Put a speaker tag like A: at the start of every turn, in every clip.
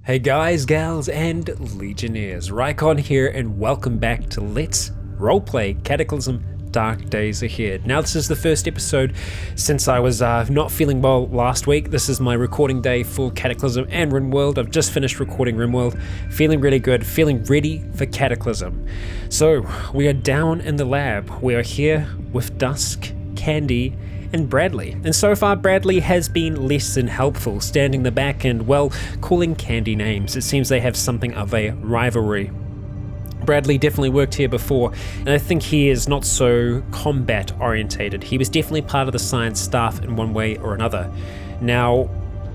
A: Hey guys, gals, and legionnaires, Rycon here, and welcome back to Let's Roleplay Cataclysm Dark Days Ahead. Now this is the first episode since I was not feeling well last week. This is my recording day for Cataclysm and RimWorld. I've just finished recording RimWorld, feeling really good, feeling ready for Cataclysm. So we are down in the lab. We are here with Dusk, Candy, and Bradley. And so far Bradley has been less than helpful, standing in the back and, well, calling Candy names. It seems they have something of a rivalry. Bradley definitely worked here before, and I think he is not so combat orientated. He was definitely part of the science staff in one way or another. Now,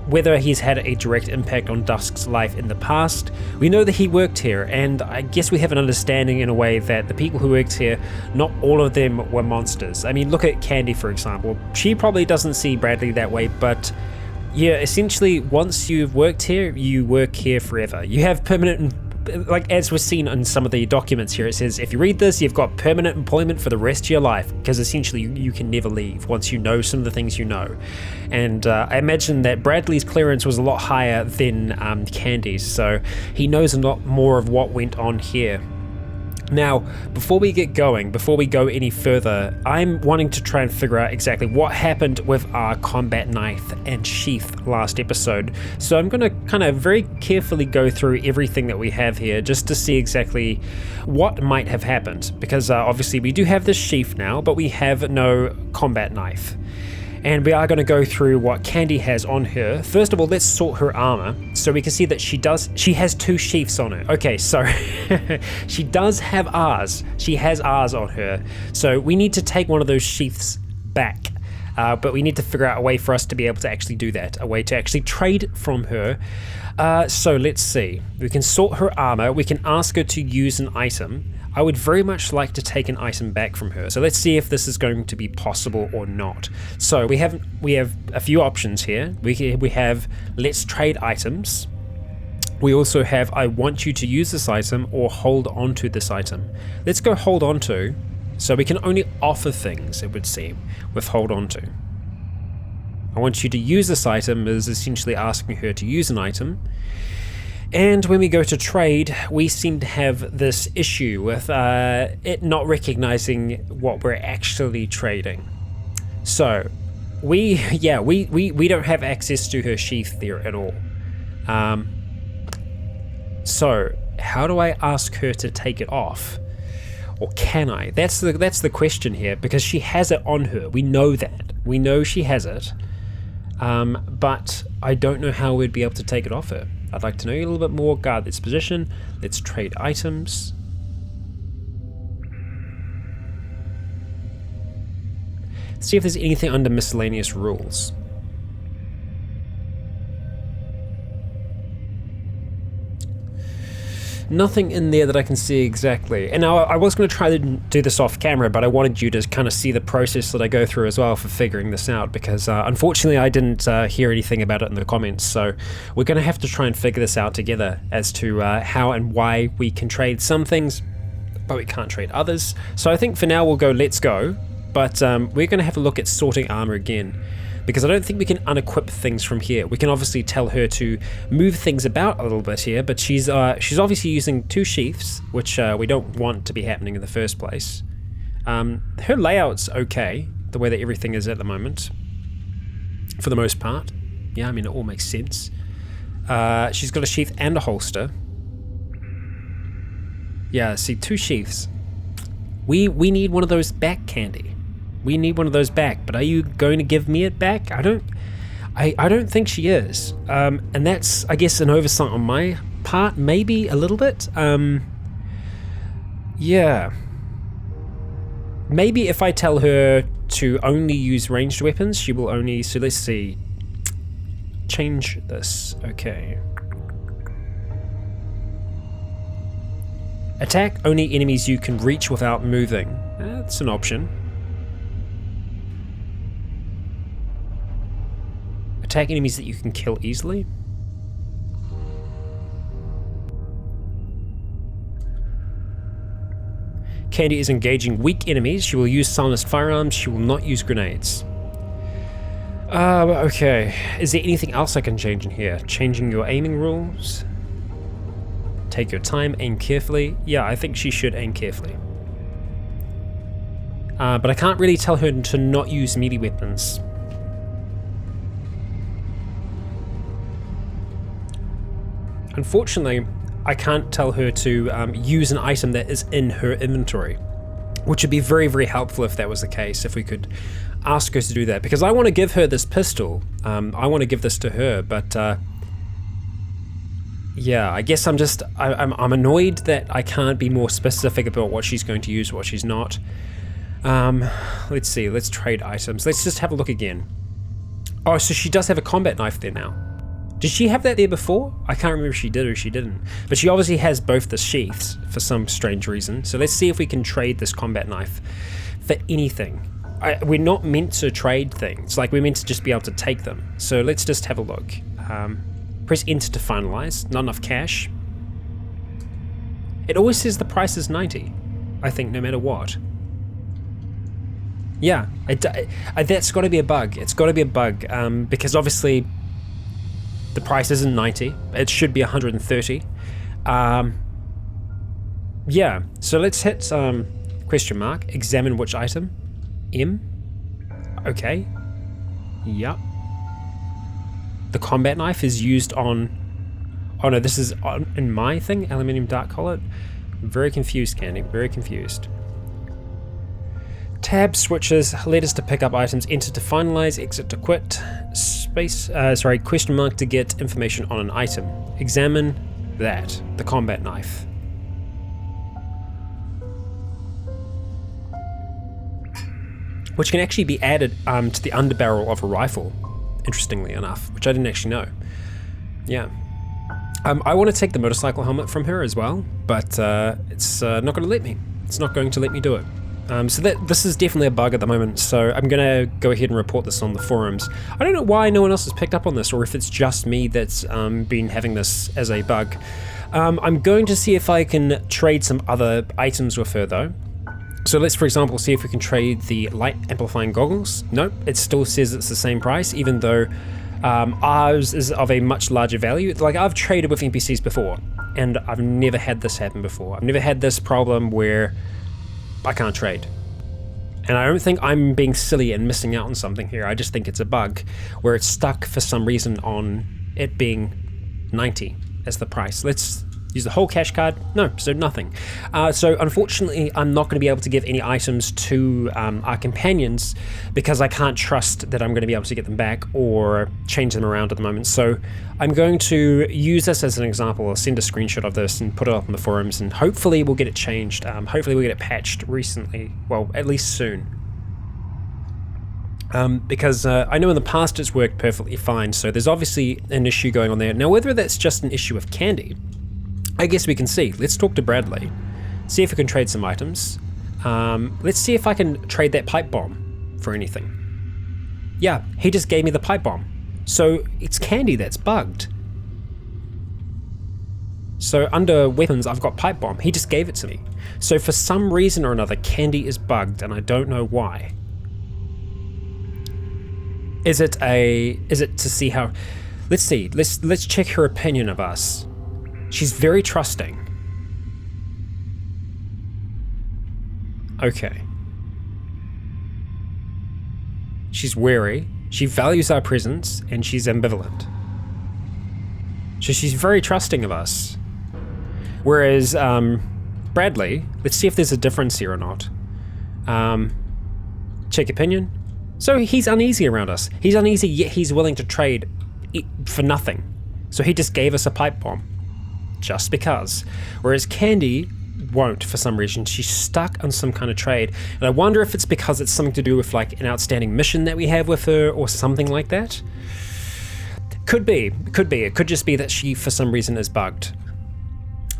A: whether he's had a direct impact on Dusk's life in the past, we know that he worked here, and I guess we have an understanding in a way that the people who worked here, not all of them were monsters. I mean, look at Candy, for example. She probably doesn't see Bradley that way, but yeah, essentially, once you've worked here, you work here forever. You have permanent, like as was seen in some of the documents here, it says if you read this, you've got permanent employment for the rest of your life, because essentially you can never leave once you know some of the things you know. And I imagine that Bradley's clearance was a lot higher than Candy's, so he knows a lot more of what went on here. Now, before we get going, before we go any further, I'm wanting to try and figure out exactly what happened with our combat knife and sheath last episode. So I'm going to kind of very carefully go through everything that we have here just to see exactly what might have happened. Because obviously we do have this sheath now, but we have no combat knife. And we are going to go through what Candy has on her. First of all, let's sort her armor so we can see that she has two sheaths on her. Okay, so she does have R's. She has R's on her. So we need to take one of those sheaths back. But we need to figure out a way for us to be able to actually do that, a way to actually trade from her. So let's see. We can sort her armor. We can ask her to use an item. I would very much like to take an item back from her. So let's see if this is going to be possible or not. So we have a few options here. We have let's trade items. We also have I want you to use this item or hold on to this item. Let's go hold on to. So we can only offer things, it would seem, with hold on to. I want you to use this item is essentially asking her to use an item. And when we go to trade, we seem to have this issue with it not recognizing what we're actually trading. So we don't have access to her sheath there at all. So how do I ask her to take it off? Or can I? That's the question here, because she has it on her. We know that. We know she has it. But I don't know how we'd be able to take it off her. I'd like to know a little bit more. Guard this position. Let's trade items. See if there's anything under miscellaneous rules. Nothing in there that I can see exactly. And now I was going to try to do this off camera, but I wanted you to kind of see the process that I go through as well for figuring this out, because unfortunately I didn't hear anything about it in the comments. So we're going to have to try and figure this out together as to how and why we can trade some things, but we can't trade others. So I think for now we'll go let's go, but we're going to have a look at sorting armor again, because I don't think we can unequip things from here. We can obviously tell her to move things about a little bit here, but she's obviously using two sheaths, which we don't want to be happening in the first place. Her layout's okay, the way that everything is at the moment, for the most part. Yeah, I mean, it all makes sense. She's got a sheath and a holster. Yeah, see, two sheaths. We need one of those back, Candy. We need one of those back, but are you going to give me it back? I don't think she is. And that's, I guess, an oversight on my part, maybe a little bit. Yeah. Maybe if I tell her to only use ranged weapons, she will only, so let's see. Change this, okay. Attack only enemies you can reach without moving. That's an option. Attack enemies that you can kill easily. Candy is engaging weak enemies. She will use silenced firearms. She will not use grenades. Okay. Is there anything else I can change in here? Changing your aiming rules? Take your time, aim carefully. Yeah, I think she should aim carefully. But I can't really tell her to not use melee weapons. Unfortunately, I can't tell her to use an item that is in her inventory, which would be very, very helpful if that was the case, if we could ask her to do that, because I want to give her this pistol. I want to give this to her, but yeah, I guess I'm annoyed that I can't be more specific about what she's going to use, what she's not. Let's see, let's trade items. Let's just have a look again. Oh, so she does have a combat knife there now. Did she have that there before? I can't remember if she did or she didn't. But she obviously has both the sheaths for some strange reason. So let's see if we can trade this combat knife for anything. We're not meant to trade things. Like, we're meant to just be able to take them. So let's just have a look. Press enter to finalize. Not enough cash. It always says the price is 90. I think no matter what. Yeah, that's got to be a bug. It's got to be a bug because obviously the price isn't 90. It should be 130. Yeah, so let's hit question mark. Examine which item. M. Okay. Yep. The combat knife is used on... Oh no, this is in my thing. Aluminium dark color. Very confused, Candy. Very confused. Tab switches, letters to pick up items, enter to finalize, exit to quit, question mark to get information on an item. Examine that, the combat knife. Which can actually be added to the underbarrel of a rifle, interestingly enough, which I didn't actually know. Yeah. I want to take the motorcycle helmet from her as well, but it's not going to let me. It's not going to let me do it. So this is definitely a bug at the moment, so I'm going to go ahead and report this on the forums. I don't know why no one else has picked up on this, or if it's just me that's been having this as a bug. I'm going to see if I can trade some other items with her though. So let's, for example, see if we can trade the light amplifying goggles. Nope, it still says it's the same price, even though ours is of a much larger value. Like, I've traded with NPCs before, and I've never had this happen before. I've never had this problem where I can't trade. And I don't think I'm being silly and missing out on something here. I just think it's a bug where it's stuck for some reason on it being 90 as the price. Let's use the whole cash card. No, so nothing. So unfortunately, I'm not going to be able to give any items to our companions because I can't trust that I'm going to be able to get them back or change them around at the moment. So I'm going to use this as an example. I'll send a screenshot of this and put it up on the forums, and hopefully we'll get it changed. Hopefully we'll get it patched recently. Well, at least soon. Because I know in the past it's worked perfectly fine, so there's obviously an issue going on there. Now, whether that's just an issue of Candy, I guess we can see. Let's talk to Bradley, see if we can trade some items. Let's see if I can trade that pipe bomb for anything. Yeah, he just gave me the pipe bomb. So it's Candy that's bugged. So under weapons, I've got pipe bomb. He just gave it to me. So for some reason or another, Candy is bugged, and I don't know why. Is it to see how? Let's see. Let's check her opinion of us. She's very trusting. Okay. She's wary. She values our presence, and she's ambivalent. So she's very trusting of us. Whereas Bradley, let's see if there's a difference here or not. Check opinion. So he's uneasy around us. He's uneasy, yet he's willing to trade for nothing. So he just gave us a pipe bomb. Just because. Whereas Candy won't for some reason. She's stuck on some kind of trade. And I wonder if it's because it's something to do with like an outstanding mission that we have with her or something like that. Could be. It could just be that she for some reason is bugged.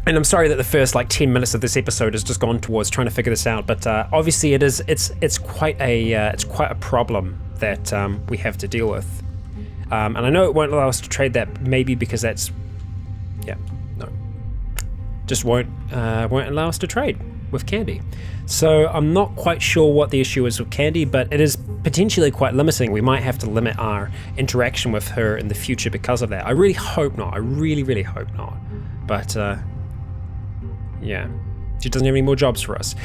A: And I'm sorry that the first like 10 minutes of this episode has just gone towards trying to figure this out, but obviously it's quite a problem that we have to deal with. And I know it won't allow us to trade that, maybe because that's just won't allow us to trade with Candy. So I'm not quite sure what the issue is with Candy, but it is potentially quite limiting. We might have to limit our interaction with her in the future because of that. I really hope not. I really, really hope not. But Yeah. She doesn't have any more jobs for us.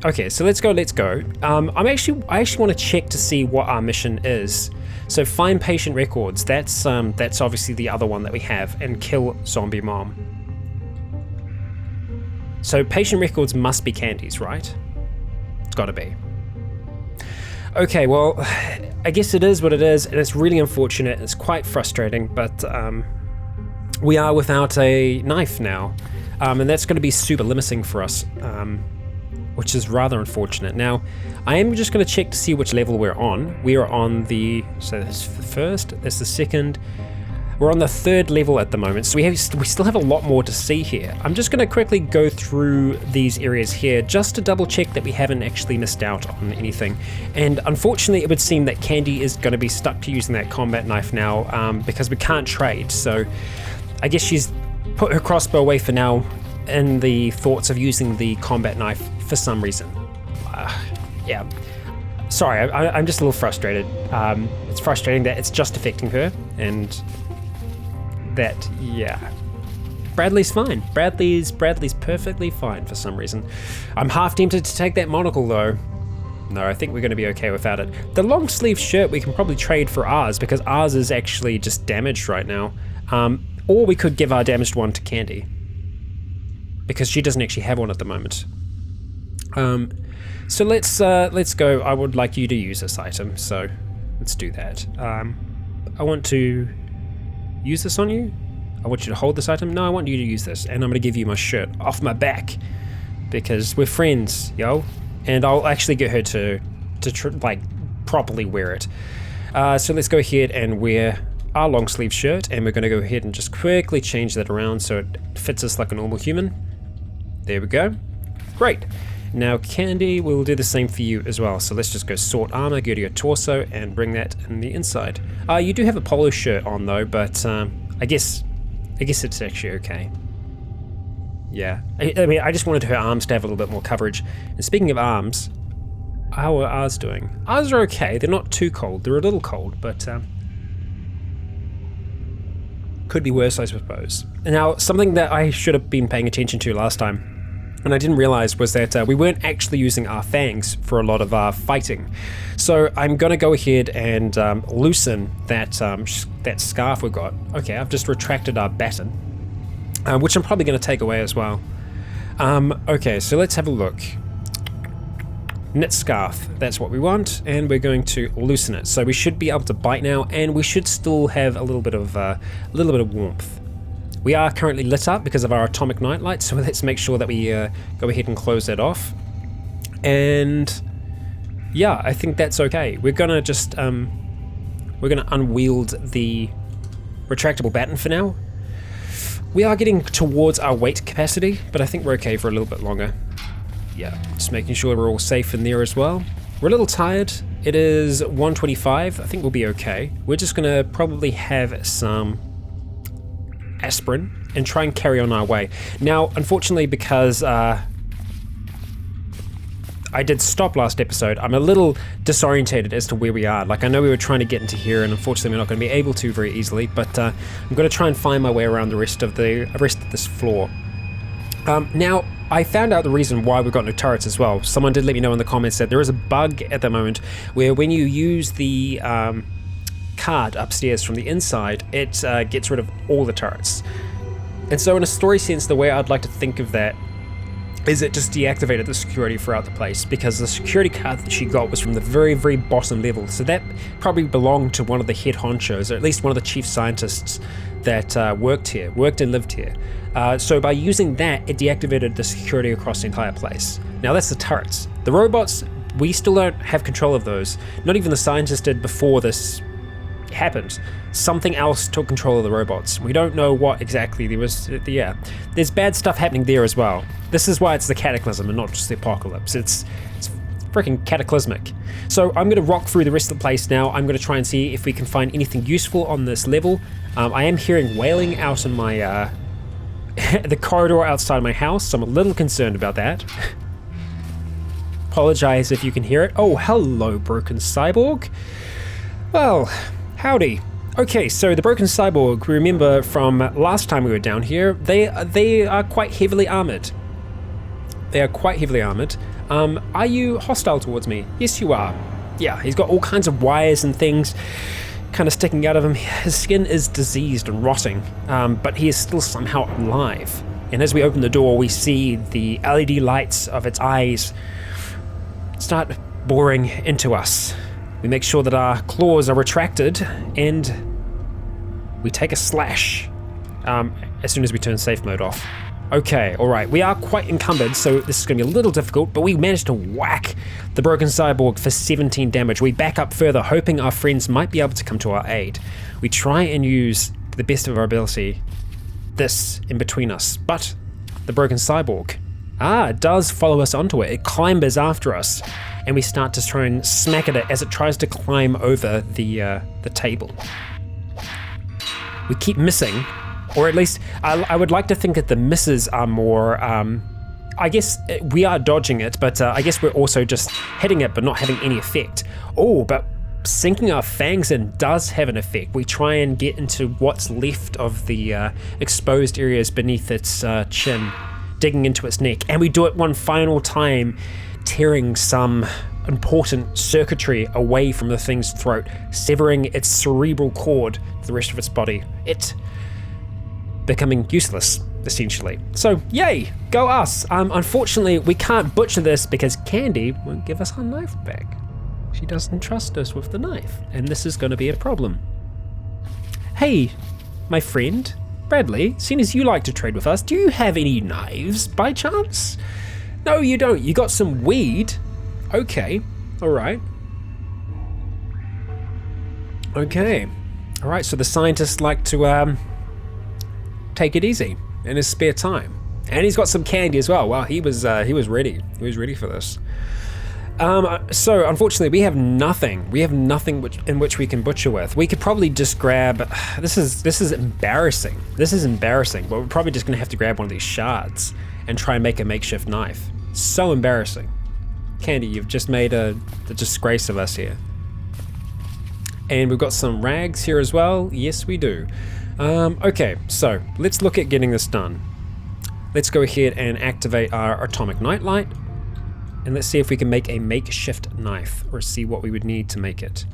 A: Okay, so let's go. I actually want to check to see what our mission is. So find patient records. That's obviously the other one that we have, and kill zombie mom. So patient records must be Candy's, right? It's got to be. Okay, well, I guess it is what it is, and it's really unfortunate. It's quite frustrating, but we are without a knife now. And that's going to be super limiting for us, which is rather unfortunate. Now, I am just going to check to see which level we're on. We are on so that's the first, that's the second. We're on the third level at the moment, so we still have a lot more to see here. I'm just going to quickly go through these areas here just to double check that we haven't actually missed out on anything. And unfortunately, it would seem that Candy is going to be stuck to using that combat knife now because we can't trade. So I guess she's put her crossbow away for now in the thoughts of using the combat knife for some reason. Yeah. Sorry, I'm just a little frustrated. It's frustrating that it's just affecting her, and that, yeah. Bradley's fine. Bradley's perfectly fine for some reason. I'm half tempted to take that monocle though. No, I think we're going to be okay without it. The long sleeve shirt we can probably trade for ours, because ours is actually just damaged right now. Or we could give our damaged one to Candy, because she doesn't actually have one at the moment. So let's go. I would like you to use this item, so let's do that. I want to use this on you. I want you to hold this item. No, I want you to use this, and I'm going to give you my shirt off my back, because we're friends, yo. And I'll actually get her to like properly wear it. So let's go ahead and wear our long sleeve shirt, and we're going to go ahead and just quickly change that around so it fits us like a normal human. There we go. Great. Now Candy, we'll do the same for you as well. So let's just go sword armor, go to your torso, and bring that in the inside. You do have a polo shirt on though, but I guess it's actually okay. Yeah, I mean, I just wanted her arms to have a little bit more coverage. And speaking of arms, how are ours doing? Ours are okay. They're not too cold. They're a little cold, but could be worse, I suppose. Now, something that I should have been paying attention to last time, and I didn't realize, was that we weren't actually using our fangs for a lot of our fighting. So I'm going to go ahead and loosen that scarf we've got. Okay, I've just retracted our baton, which I'm probably going to take away as well. Okay, so let's have a look. Knit scarf, that's what we want, and we're going to loosen it. So we should be able to bite now, and we should still have a little bit of warmth. We are currently lit up because of our atomic night light, so let's make sure that we go ahead and close that off. And yeah, I think that's okay. We're gonna just unwield the retractable baton for now. We are getting towards our weight capacity, but I think we're okay for a little bit longer. Yeah, just making sure we're all safe in there as well. We're a little tired. It is 1:25. I think we'll be okay. We're just gonna probably have some aspirin and try and carry on our way. Now, unfortunately, because I did stop last episode, I'm a little disorientated as to where we are. Like, I know we were trying to get into here, and unfortunately we're not going to be able to very easily, but I'm going to try and find my way around the rest of this floor. Now, I found out the reason why we've got no turrets as well. Someone did let me know in the comments that there is a bug at the moment where when you use the card upstairs from the inside, it gets rid of all the turrets. And so in a story sense, the way I'd like to think of that is it just deactivated the security throughout the place, because the security card that she got was from the very, very bottom level. So that probably belonged to one of the head honchos, or at least one of the chief scientists that worked and lived here. So by using that, it deactivated the security across the entire place. Now that's the turrets. The robots, we still don't have control of those. Not even the scientists did before this happened. Something else took control of the robots. We don't know what exactly. There's bad stuff happening there as well. This is why it's the Cataclysm and not just the apocalypse. It's freaking cataclysmic. So I'm going to rock through the rest of the place now. I'm going to try and see if we can find anything useful on this level. I am hearing wailing out in my the corridor outside my house, so I'm a little concerned about that. Apologize if you can hear it. Oh, hello, Broken Cyborg. Well, howdy. Okay, so the Broken Cyborg, remember from last time we were down here, they are quite heavily armored. They are quite heavily armored. Are you hostile towards me? Yes, you are. Yeah, he's got all kinds of wires and things kind of sticking out of him. His skin is diseased and rotting, but he is still somehow alive. And as we open the door, we see the LED lights of its eyes start boring into us. We make sure that our claws are retracted, and we take a slash as soon as we turn safe mode off. Okay, alright, we are quite encumbered, so this is going to be a little difficult, but we managed to whack the broken cyborg for 17 damage. We back up further, hoping our friends might be able to come to our aid. We try and use the best of our ability this in between us, but the broken cyborg, it does follow us onto it. It climbers after us, and we start to try and smack at it as it tries to climb over the table. We keep missing, or at least I would like to think that the misses are more, I guess we are dodging it, but I guess we're also just hitting it but not having any effect. Oh, but sinking our fangs in does have an effect. We try and get into what's left of the exposed areas beneath its chin, digging into its neck, and we do it one final time, tearing some important circuitry away from the thing's throat, severing its cerebral cord to the rest of its body. It becoming useless, essentially. So, yay, go us. Unfortunately, we can't butcher this because Candy won't give us our knife back. She doesn't trust us with the knife, and this is going to be a problem. Hey, my friend, Bradley, seeing as you like to trade with us, do you have any knives by chance? No, you don't. You got some weed? Okay, alright. Okay, alright, so the scientists like to take it easy in his spare time. And he's got some candy as well. Wow, he was ready. He was ready for this. So unfortunately we have nothing. We have nothing in which we can butcher with. We could probably just grab, this is embarrassing. This is embarrassing, but we're probably just gonna have to grab one of these shards and try and make a makeshift knife. So embarrassing. Candy, you've just made the disgrace of us here. And we've got some rags here as well. Yes, we do. Okay, so let's look at getting this done. Let's go ahead and activate our atomic nightlight, and let's see if we can make a makeshift knife, or see what we would need to make it.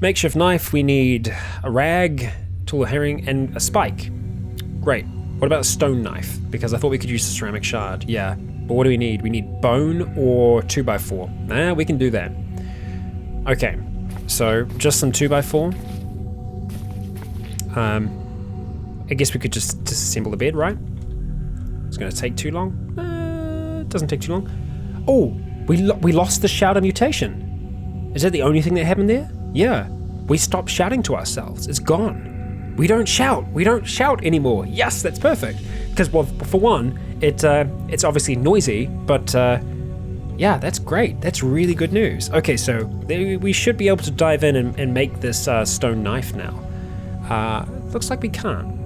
A: Makeshift knife, we need a rag, tool herring, and a spike. Great. What about a stone knife? Because I thought we could use a ceramic shard. Yeah, but what do we need? We need bone or 2x4. We can do that. Okay, so just some 2x4. I guess we could just disassemble the bed, right? It's gonna take too long. It doesn't take too long. Oh, we lost the shouter mutation. Is that the only thing that happened there? Yeah, we stopped shouting to ourselves. It's gone. We don't shout. We don't shout anymore. Yes, that's perfect. Because, well, for one, it's obviously noisy, but yeah, that's great. That's really good news. Okay, so we should be able to dive in and make this stone knife now. Looks like we can't.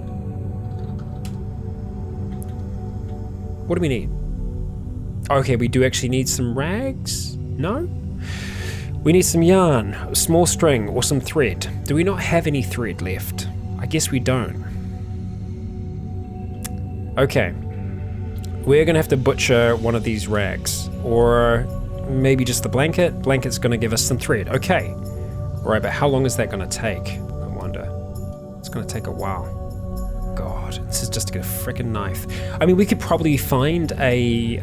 A: What do we need? Okay, we do actually need some rags? No? We need some yarn, a small string, or some thread. Do we not have any thread left? I guess we don't. Okay. We're gonna have to butcher one of these rags, or maybe just the blanket. Blanket's gonna give us some thread. Okay. Alright, but how long is that gonna take? I wonder. It's gonna take a while. God, this is just a frickin' knife. I mean, we could probably find a,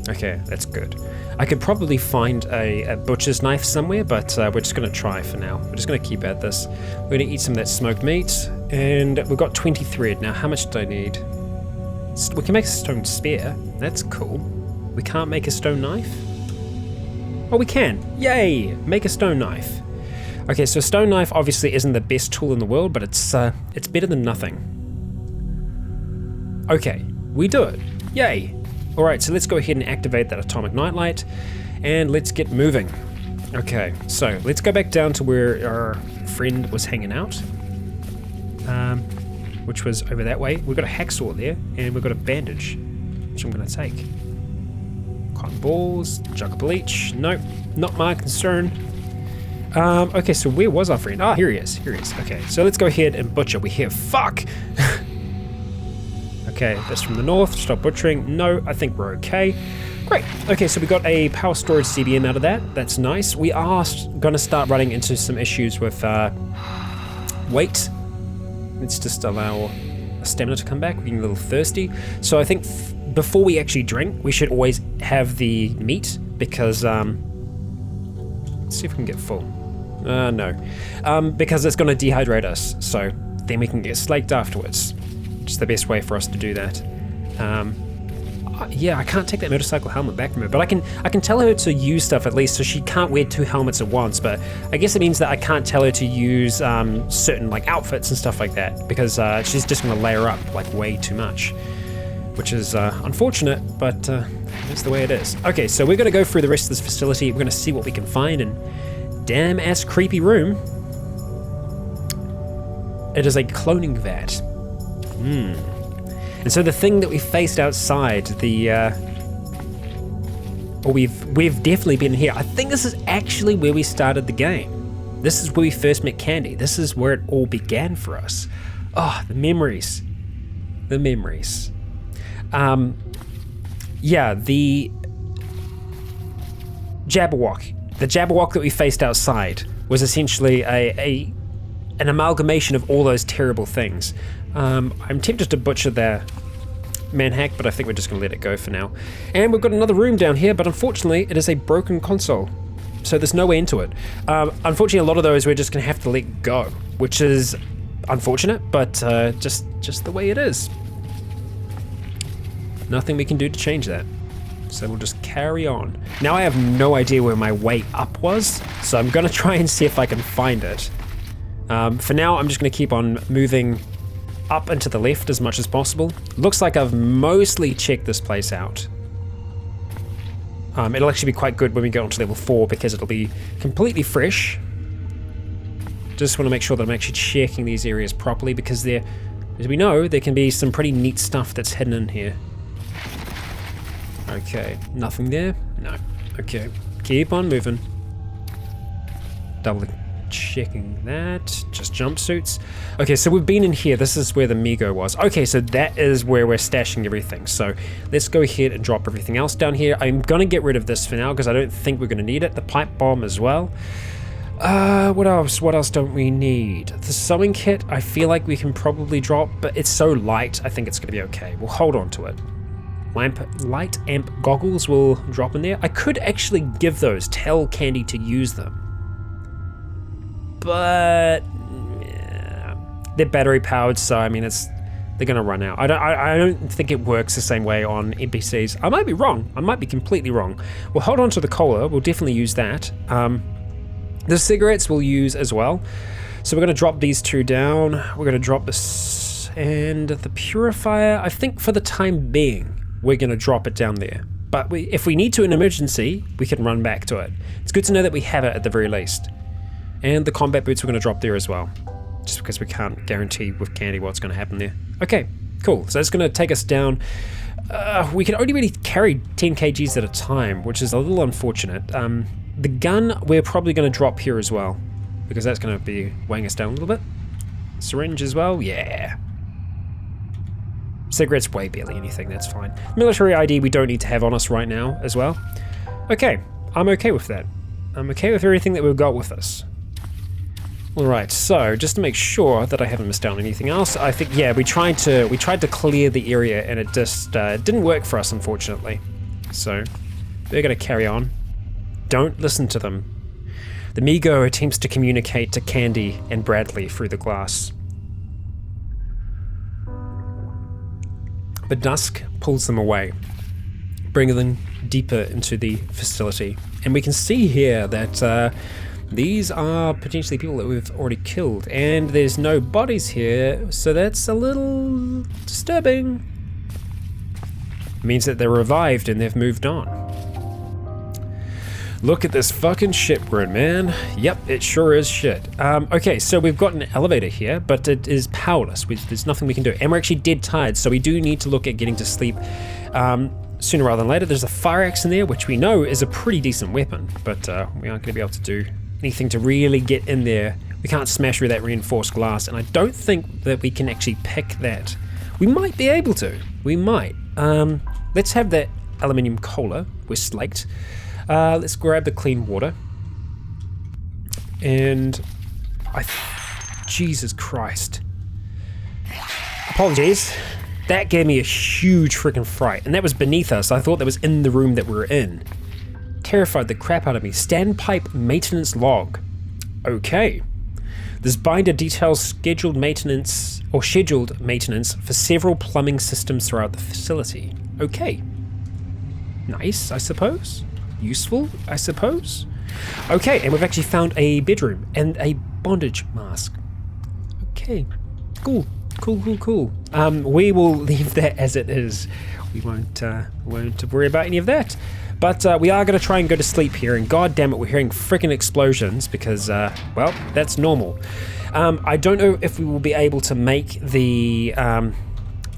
A: okay, that's good. I could probably find a butcher's knife somewhere, but we're just gonna try for now. We're just gonna keep at this. We're gonna eat some of that smoked meat, and we've got 20 thread. Now, how much do I need? We can make a stone spear. That's cool. We can't make a stone knife? Oh, we can. Yay! Make a stone knife. Okay, so a stone knife obviously isn't the best tool in the world, but it's better than nothing. Okay, we do it. Yay! Alright, so let's go ahead and activate that atomic nightlight, and let's get moving. Okay, so let's go back down to where our friend was hanging out, which was over that way. We've got a hacksaw there, and we've got a bandage, which I'm going to take. Cotton balls, jug of bleach. Nope, not my concern. Okay, so where was our friend? Ah, here he is, here he is. Okay, so let's go ahead and butcher. We hear fuck! Okay, that's from the north. Stop butchering. No, I think we're okay. Great. Okay, so we got a power storage CBM out of that. That's nice. We are going to start running into some issues with weight. Let's just allow stamina to come back. We're getting a little thirsty. So I think before we actually drink, we should always have the meat because, let's see if we can get full. No. Because it's going to dehydrate us. So then we can get slaked afterwards. Which is the best way for us to do that. Yeah, I can't take that motorcycle helmet back from her, but I can tell her to use stuff at least, so she can't wear 2 helmets at once. But I guess it means that I can't tell her to use certain like outfits and stuff like that, because she's just going to layer up like way too much, which is unfortunate, but that's the way it is. Okay, so we're going to go through the rest of this facility. We're going to see what we can find, and damn ass creepy room. It is a cloning vat. And so the thing that we faced outside, we've definitely been here. I think this is actually where we started the game. This is where we first met Candy. This is where it all began for us. Oh, the memories. The memories. Yeah, the Jabberwock. The Jabberwock that we faced outside was essentially an amalgamation of all those terrible things. I'm tempted to butcher their manhack, but I think we're just going to let it go for now. And we've got another room down here, but unfortunately it is a broken console, so there's no way into it. Unfortunately, a lot of those we're just going to have to let go, which is unfortunate, but just the way it is. Nothing we can do to change that. So we'll just carry on. Now I have no idea where my way up was, so I'm going to try and see if I can find it. For now, I'm just going to keep on moving up and to the left as much as possible. Looks like I've mostly checked this place out. It'll actually be quite good when we go on to level 4 because it'll be completely fresh. Just want to make sure that I'm actually checking these areas properly because there, as we know, there can be some pretty neat stuff that's hidden in here. Okay, nothing there? No. Okay, keep on moving. Double checking that. Just jumpsuits. Okay, so we've been in here. This is where the Migo was. Okay, so that is where we're stashing everything. So let's go ahead and drop everything else down here. I'm gonna get rid of this for now because I don't think we're gonna need it. The pipe bomb as well. What else? What else don't we need? The sewing kit, I feel like we can probably drop, but it's so light, I think it's gonna be okay. We'll hold on to it. Light amp goggles will drop in there. I could actually give those, tell Candy to use them. But yeah, they're battery powered, so I mean they're gonna run out. I don't think it works the same way on NPCs. I might be wrong. I might be completely wrong. We'll hold on to the cola. We'll definitely use that. The cigarettes we'll use as well. So we're gonna drop these 2 down. We're gonna drop this and the purifier. I think for the time being, we're gonna drop it down there. But if we need to in an emergency, we can run back to it. It's good to know that we have it at the very least. And the combat boots we're going to drop there as well, just because we can't guarantee with Candy what's going to happen there. Okay, cool. So it's going to take us down. We can only really carry 10 kgs at a time, which is a little unfortunate. The gun we're probably going to drop here as well, because that's going to be weighing us down a little bit. Syringe as well, yeah. Cigarettes, way barely anything, that's fine. Military ID we don't need to have on us right now as well. Okay, I'm okay with that. I'm okay with everything that we've got with us. Alright, so just to make sure that I haven't missed out on anything else, I think, yeah, we tried to clear the area and it just didn't work for us, unfortunately. So, we're going to carry on. Don't listen to them. The Migo attempts to communicate to Candy and Bradley through the glass. But Dusk pulls them away, bringing them deeper into the facility. And we can see here that these are potentially people that we've already killed, and there's no bodies here, so that's a little disturbing. It means that they're revived and they've moved on. Look at this fucking shit we're in, man. Yep, it sure is shit. Okay, so we've got an elevator here, but it is powerless. There's nothing we can do, and we're actually dead tired, so we do need to look at getting to sleep sooner rather than later. There's a fire axe in there, which we know is a pretty decent weapon, but we aren't going to be able to do anything to really get in there. We can't smash through that reinforced glass, and I don't think that we can actually pick that We might be able to. We might. Let's have that aluminium cola. We're slaked. Let's grab the clean water. And Jesus Christ. Apologies. That gave me a huge freaking fright. And that was beneath us. I thought that was in the room that we were in. Terrified the crap out of me. Standpipe maintenance log. Okay. This binder details scheduled maintenance for several plumbing systems throughout the facility. Okay. Nice, I suppose. Useful, I suppose. Okay, and we've actually found a bedroom and a bondage mask. Okay, cool. We will leave that as it is. We won't worry about any of that. But we are going to try and go to sleep here, and god damn it, we're hearing freaking explosions because, well, that's normal. I don't know if we will be able to make the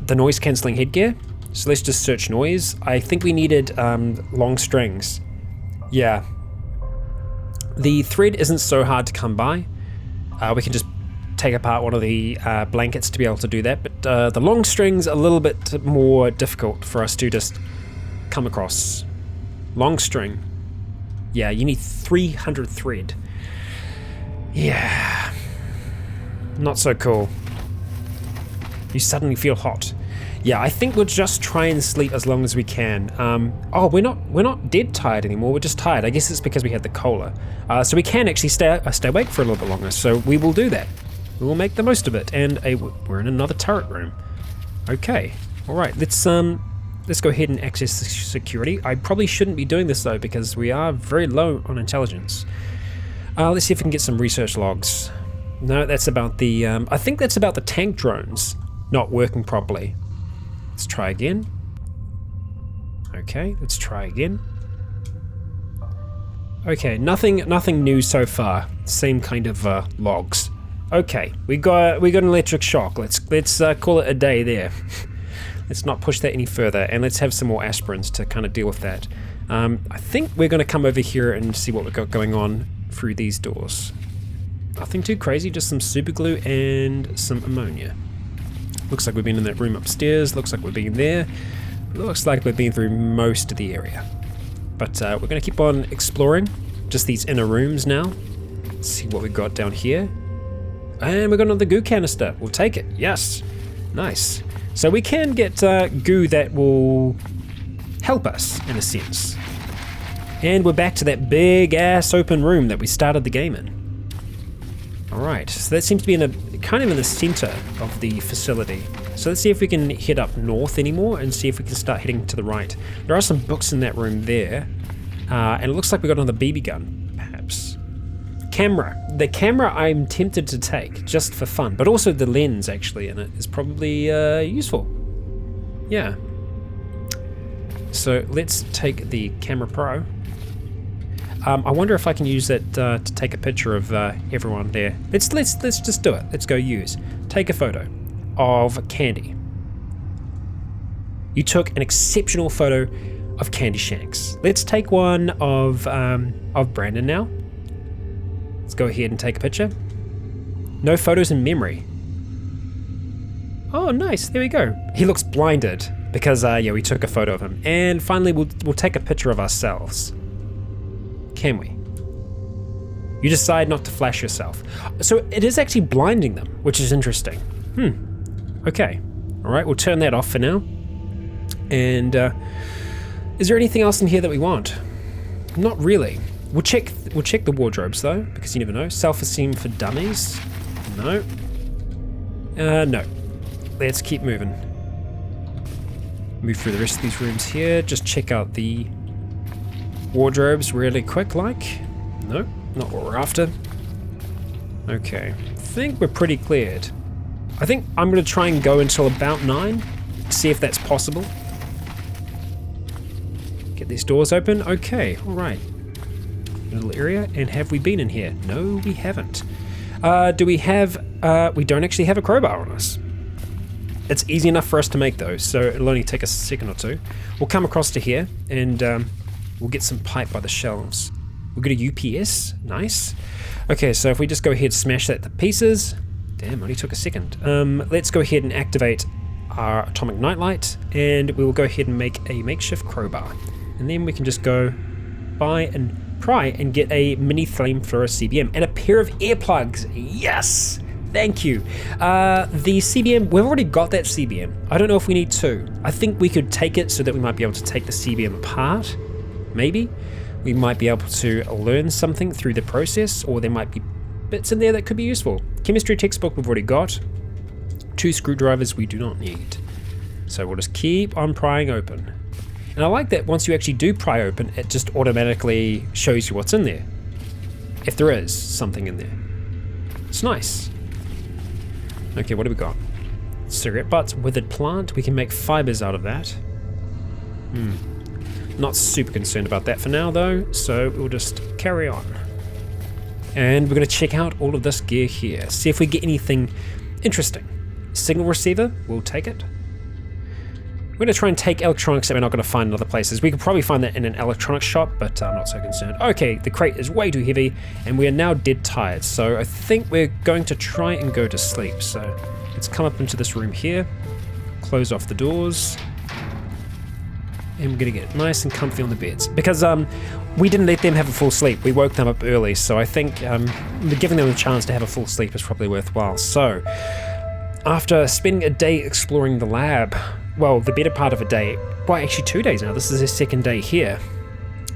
A: noise-cancelling headgear, so let's just search noise. I think we needed long strings. Yeah. The thread isn't so hard to come by. We can just take apart one of the blankets to be able to do that, but the long string's a little bit more difficult for us to just come across. Long string. Yeah, you need 300 thread. Yeah. Not so cool. You suddenly feel hot. Yeah, I think we'll just try and sleep as long as we can. Oh, we're not dead tired anymore. We're just tired. I guess it's because we had the cola. So we can actually stay awake for a little bit longer. So we will do that. We will make the most of it. And we're in another turret room. Okay. All right. Let's go ahead and access the security. I probably shouldn't be doing this though because we are very low on intelligence. Let's see if we can get some research logs. No, that's about the. I think that's about the tank drones not working properly. Let's try again. Okay, let's try again. Okay, nothing new so far. Same kind of logs. Okay, we got an electric shock. Let's call it a day there. Let's not push that any further, and let's have some more aspirins to kind of deal with that. I think we're going to come over here and see what we've got going on through these doors. Nothing too crazy, just some super glue and some ammonia. Looks like we've been in that room upstairs, looks like we've been there. Looks like we've been through most of the area. But we're going to keep on exploring just these inner rooms now. Let's see what we've got down here. And we've got another goo canister. We'll take it. Yes. Nice. So we can get goo that will help us, in a sense. And we're back to that big-ass open room that we started the game in. Alright, so that seems to be kind of in the center of the facility. So let's see if we can head up north anymore and see if we can start heading to the right. There are some books in that room there. And it looks like we've got another BB gun, perhaps. Camera. The camera I'm tempted to take, just for fun. But also the lens, actually, in it is probably useful. Yeah. So let's take the Camera Pro. I wonder if I can use that to take a picture of everyone there. Let's just do it. Let's go use. Take a photo of Candy. You took an exceptional photo of Candy Shanks. Let's take one of Brandon now. Let's go ahead and take a picture. No photos in memory. Oh, nice. There we go. He looks blinded because yeah, we took a photo of him. And finally, we'll take a picture of ourselves. Can we? You decide not to flash yourself. So it is actually blinding them, which is interesting. Okay. All right, we'll turn that off for now. And is there anything else in here that we want? Not really. We'll check the wardrobes though, because you never know. Self-esteem for dummies? No. No. Let's keep moving. Move through the rest of these rooms here. Just check out the wardrobes really quick like. No, not what we're after. Okay, I think we're pretty cleared. I think I'm going to try and go until about 9, see if that's possible. Get these doors open. Okay, all right. Little area, and have we been in here? No, we haven't. Do we have, we don't actually have a crowbar on us. It's easy enough for us to make those, so it'll only take us a second or two. We'll come across to here, and we'll get some pipe by the shelves. We'll get a UPS, nice. Okay, so if we just go ahead and smash that to pieces. Damn, only took a second. Let's go ahead and activate our atomic nightlight, and we will go ahead and make a makeshift crowbar. And then we can just go buy and pry and get a mini flamethrower CBM and a pair of earplugs. Yes! Thank you. The CBM, we've already got that CBM. I don't know if we need two. I think we could take it so that we might be able to take the CBM apart. Maybe. We might be able to learn something through the process, or there might be bits in there that could be useful. Chemistry textbook we've already got. 2 screwdrivers we do not need. So we'll just keep on prying open. And I like that once you actually do pry open, it just automatically shows you what's in there. If there is something in there. It's nice. Okay, what do we got? Cigarette butts, withered plant. We can make fibers out of that. Not super concerned about that for now though, so we'll just carry on. And we're going to check out all of this gear here, see if we get anything interesting. Signal receiver, we'll take it. We're going to try and take electronics that we're not going to find in other places. We could probably find that in an electronics shop, but I'm not so concerned. Okay, the crate is way too heavy, and we are now dead tired, so I think we're going to try and go to sleep. So let's come up into this room here, close off the doors, and we're going to get nice and comfy on the beds. Because we didn't let them have a full sleep, we woke them up early, so I think giving them a chance to have a full sleep is probably worthwhile. So, after spending a day exploring the lab, well, the better part of a day, well actually 2 days now, this is their second day here,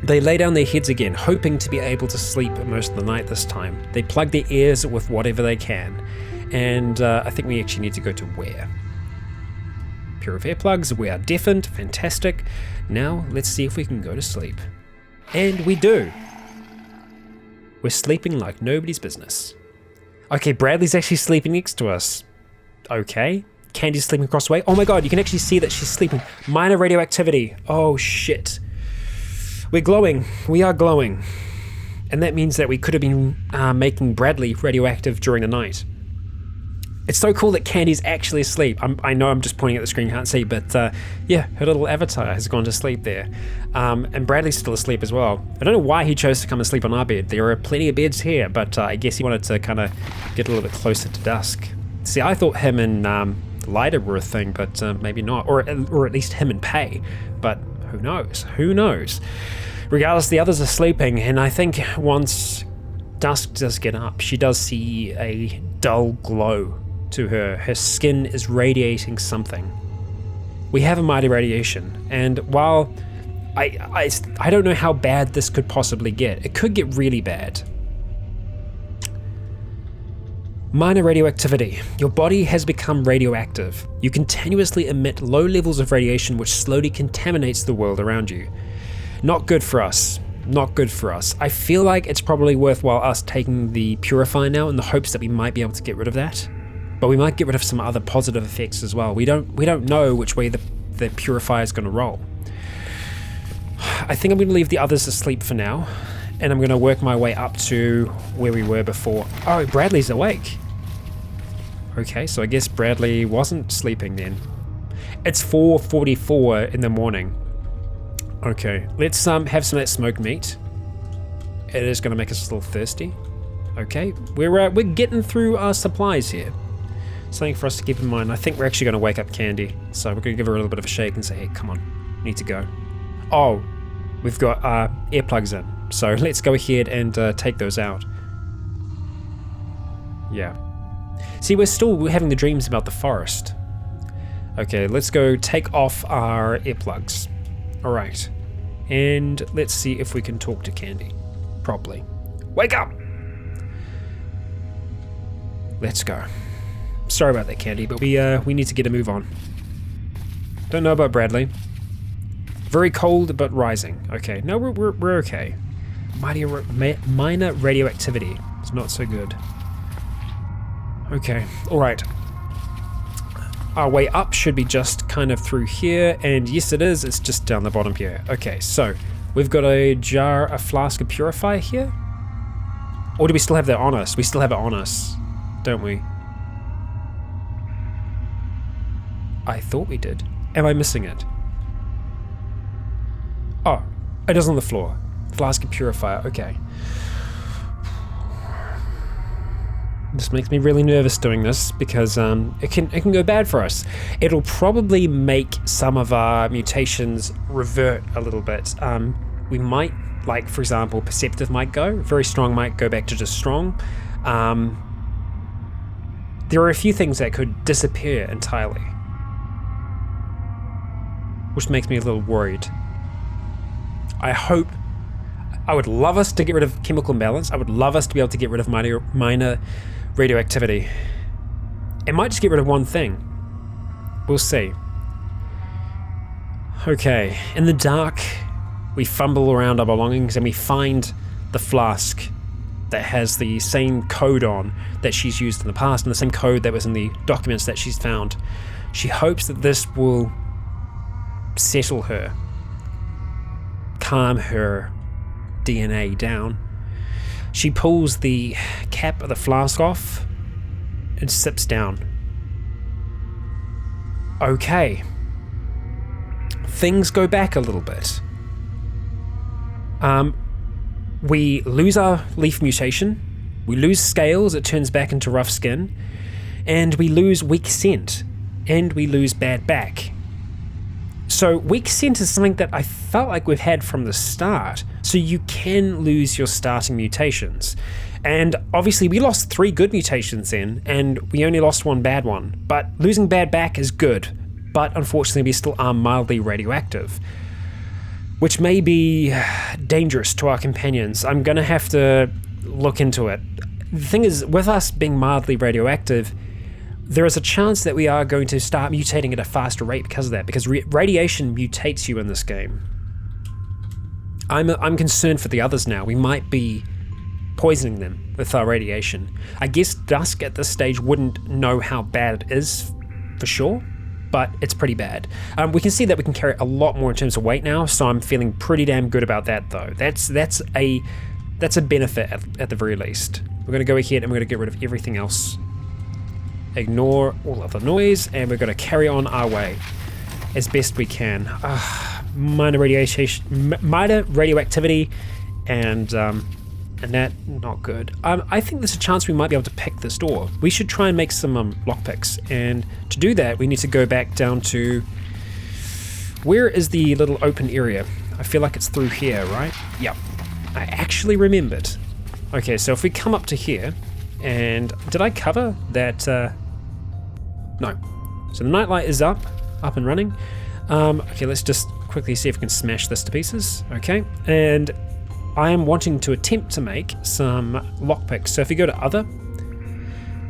A: they lay down their heads again, hoping to be able to sleep most of the night this time. They plug their ears with whatever they can, and I think we actually need to go to where? Pair of earplugs, we are deafened, fantastic. Now let's see if we can go to sleep. And we do. We're sleeping like nobody's business. Okay, Bradley's actually sleeping next to us. Okay. Candy's sleeping across the way. Oh my god, you can actually see that she's sleeping. Minor radioactivity. Oh shit. We're glowing. We are glowing. And that means that we could have been making Bradley radioactive during the night. It's so cool that Candy's actually asleep. I know I'm just pointing at the screen, can't see, but yeah, her little avatar has gone to sleep there. And Bradley's still asleep as well. I don't know why he chose to come and sleep on our bed. There are plenty of beds here, but I guess he wanted to kind of get a little bit closer to Dusk. See, I thought him and Lighter were a thing, but maybe not, or at least him and Pay, but who knows? Who knows? Regardless, the others are sleeping, and I think once Dusk does get up, she does see a dull glow to her. Her skin is radiating something. We have a mighty radiation, and while I don't know how bad this could possibly get, it could get really bad. Minor radioactivity. Your body has become radioactive. You continuously emit low levels of radiation which slowly contaminates the world around you. Not good for us. Not good for us. I feel like it's probably worthwhile us taking the purifier now in the hopes that we might be able to get rid of that. But we might get rid of some other positive effects as well. We don't know which way the purifier is going to roll. I think I'm going to leave the others asleep for now, and I'm going to work my way up to where we were before. Oh, Bradley's awake. Okay, so I guess Bradley wasn't sleeping then. It's 4:44 in the morning. Okay, let's have some of that smoked meat. It is going to make us a little thirsty. Okay, we're getting through our supplies here. Something for us to keep in mind. I think we're actually going to wake up Candy, so we're going to give her a little bit of a shake and say, hey, come on, we need to go. Oh, we've got earplugs in, so let's go ahead and take those out. Yeah. See, we're having the dreams about the forest. Okay, let's go take off our earplugs. Alright. And let's see if we can talk to Candy properly. Wake up! Let's go. Sorry about that, Candy, but we need to get a move on. Don't know about Bradley. Very cold, but rising. Okay, no, we're okay. Minor radioactivity. It's not so good. Okay, alright. Our way up should be just kind of through here, and yes it is, it's just down the bottom here. Okay, so we've got a flask of purifier here. Or do we still have that on us? We still have it on us, don't we? I thought we did. Am I missing it? Oh, it is on the floor. Flask of purifier, okay. This makes me really nervous doing this because it can go bad for us. It'll probably make some of our mutations revert a little bit. We might, like for example, perceptive might go, very strong might go back to just strong. There are a few things that could disappear entirely, which makes me a little worried. I would love us to get rid of chemical imbalance. I would love us to be able to get rid of minor radioactivity. It might just get rid of one thing. We'll see. Okay, in the dark, we fumble around our belongings and we find the flask that has the same code on that she's used in the past and the same code that was in the documents that she's found. She hopes that this will settle her, calm her DNA down. She pulls the cap of the flask off and sips down. Okay. Things go back a little bit. We lose our leaf mutation, we lose scales, it turns back into rough skin, and we lose weak scent, and we lose bad back. So weak scent is something that I felt like we've had from the start, so you can lose your starting mutations. And obviously we lost 3 good mutations then, and we only lost 1 bad one, but losing bad back is good, but unfortunately we still are mildly radioactive, which may be dangerous to our companions. I'm going to have to look into it. The thing is, with us being mildly radioactive, there is a chance that we are going to start mutating at a faster rate because of that, because radiation mutates you in this game. I'm concerned for the others now. We might be poisoning them with our radiation. I guess Dusk at this stage wouldn't know how bad it is for sure, but it's pretty bad. We can see that we can carry a lot more in terms of weight now, so I'm feeling pretty damn good about that though. That's a benefit at the very least. We're going to go ahead and we're going to get rid of everything else. Ignore all of the noise, and we're going to carry on our way as best we can. Minor radioactivity, and that not good. I think there's a chance we might be able to pick this door. We should try and make some lockpicks, and to do that we need to go back down to, where is the little open area? I feel like it's through here, right? Yep, I actually remembered. Okay, so if we come up to here, and did I cover that? No. So the nightlight is up and running. Okay, let's just quickly see if we can smash this to pieces. Okay, and I am wanting to attempt to make some lockpicks. So if you go to other,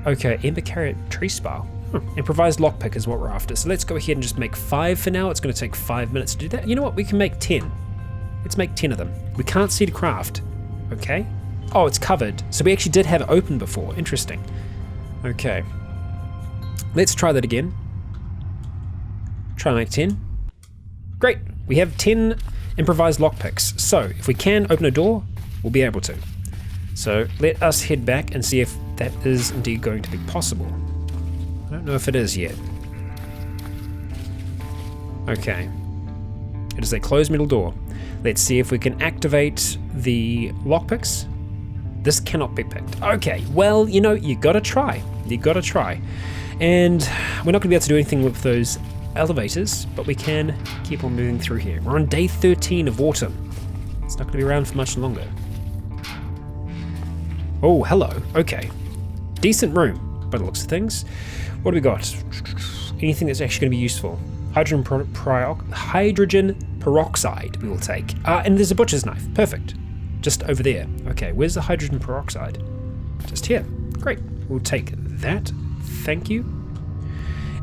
A: okay, Ember Carrot Tree Spile. Improvised lockpick is what we're after. So let's go ahead and just make 5 for now. It's going to take 5 minutes to do that. You know what? We can make 10. Let's make 10 of them. We can't see the craft. Okay. Oh, it's covered. So we actually did have it open before. Interesting. Okay. Let's try that again. Try and make 10. Great. We have 10 improvised lockpicks. So if we can open a door, we'll be able to. So let us head back and see if that is indeed going to be possible. I don't know if it is yet. Okay. It is a closed middle door. Let's see if we can activate the lockpicks. This cannot be picked. Okay, well, you know, you gotta try. You gotta try. And we're not gonna be able to do anything with those elevators, but we can keep on moving through here. We're on day 13 of autumn. It's not gonna be around for much longer. Oh, hello. Okay. Decent room, by the looks of things. What do we got? Anything that's actually gonna be useful? Hydrogen peroxide we will take. And there's a butcher's knife. Perfect. Just over there. Okay, where's the hydrogen peroxide? Just here. Great. We'll take that. Thank you.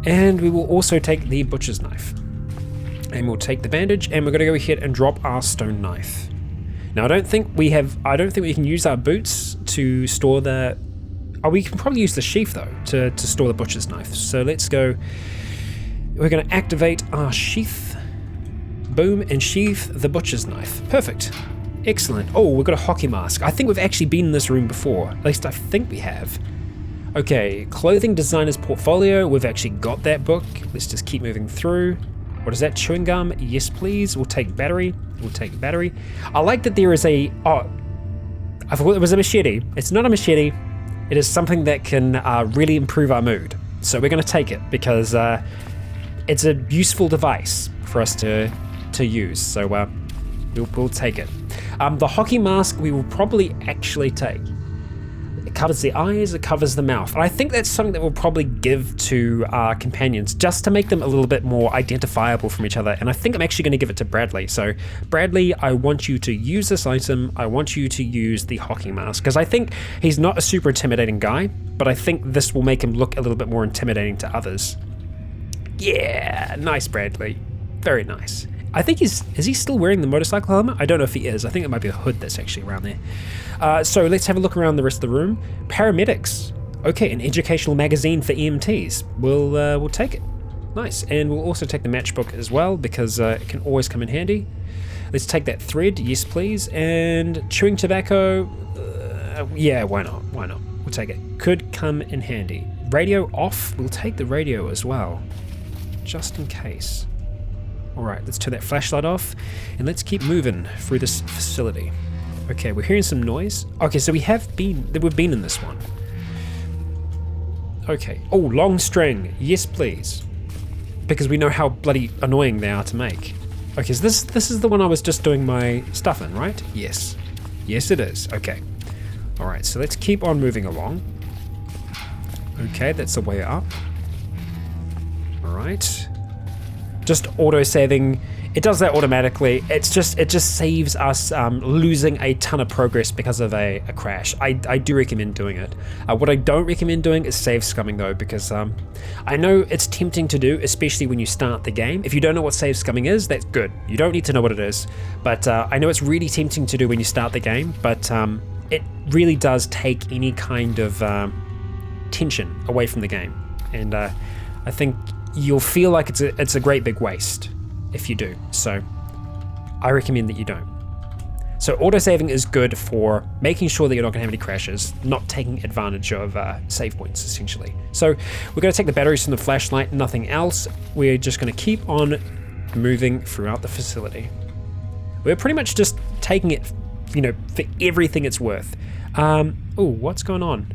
A: And we will also take the butcher's knife. And we'll take the bandage, and we're going to go ahead and drop our stone knife. Now, I don't think we can use our boots to store the... Oh, we can probably use the sheath, though, to store the butcher's knife. So let's go... We're going to activate our sheath. Boom, and sheath the butcher's knife. Perfect. Excellent. Oh, we've got a hockey mask. I think we've actually been in this room before. At least I think we have. Okay, clothing designer's portfolio. We've actually got that book. Let's just keep moving through. What is that? Chewing gum? Yes, please. We'll take battery. We'll take battery. I like that there is a... Oh, I forgot it was a machete. It's not a machete. It is something that can really improve our mood. So we're going to take it because it's a useful device for us to use. So we'll take it. The hockey mask we will probably actually take. It covers the eyes, it covers the mouth. And I think that's something that we'll probably give to our companions just to make them a little bit more identifiable from each other. And I think I'm actually going to give it to Bradley. So Bradley, I want you to use this item. I want you to use the hockey mask because I think he's not a super intimidating guy, but I think this will make him look a little bit more intimidating to others. Yeah, nice Bradley. Very nice. I think is he still wearing the motorcycle helmet? I don't know if he is. I think it might be a hood that's actually around there. So let's have a look around the rest of the room. Paramedics. Okay, an educational magazine for EMTs. We'll take it. Nice. And we'll also take the matchbook as well because it can always come in handy. Let's take that thread. Yes, please. And chewing tobacco. Yeah, why not? Why not? We'll take it. Could come in handy. Radio off. We'll take the radio as well, just in case. All right, let's turn that flashlight off and let's keep moving through this facility. Okay, we're hearing some noise. Okay, so we've been in this one. Okay. Oh, long string. Yes, please. Because we know how bloody annoying they are to make. Okay, so this is the one I was just doing my stuff in, right? Yes. Yes, it is. Okay. All right, so let's keep on moving along. Okay, that's the way up. All right. Just auto-saving. It does that automatically. It just saves us losing a ton of progress because of a crash. I do recommend doing it. What I don't recommend doing is save scumming though, because I know it's tempting to do, especially when you start the game. If you don't know what save scumming is, that's good. You don't need to know what it is. But I know it's really tempting to do when you start the game, but it really does take any kind of tension away from the game. And I think you'll feel like it's a great big waste if you do. So I recommend that you don't. So autosaving is good for making sure that you're not going to have any crashes, not taking advantage of save points essentially. So we're going to take the batteries from the flashlight, nothing else. We're just going to keep on moving throughout the facility. We're pretty much just taking it, for everything it's worth. Oh, what's going on?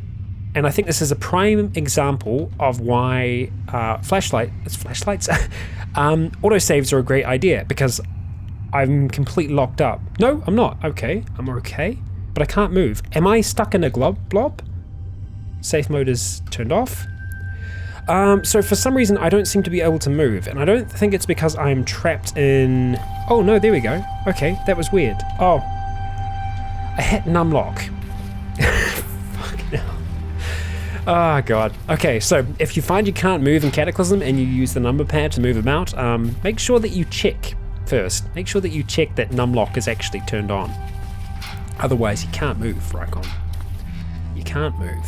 A: And I think this is a prime example of why flashlights, autosaves are a great idea, because I'm completely locked up. No, I'm not. Okay, I'm okay, but I can't move. Am I stuck in a blob? Safe mode is turned off. So for some reason, I don't seem to be able to move, and I don't think it's because I'm trapped in... Oh no, there we go. Okay, that was weird. Oh, I hit numlock. Fucking hell. Oh god. Okay, so if you find you can't move in Cataclysm and you use the number pad to move about, make sure that you check first. Make sure that you check that numlock is actually turned on. Otherwise, you can't move, Rycon. You can't move.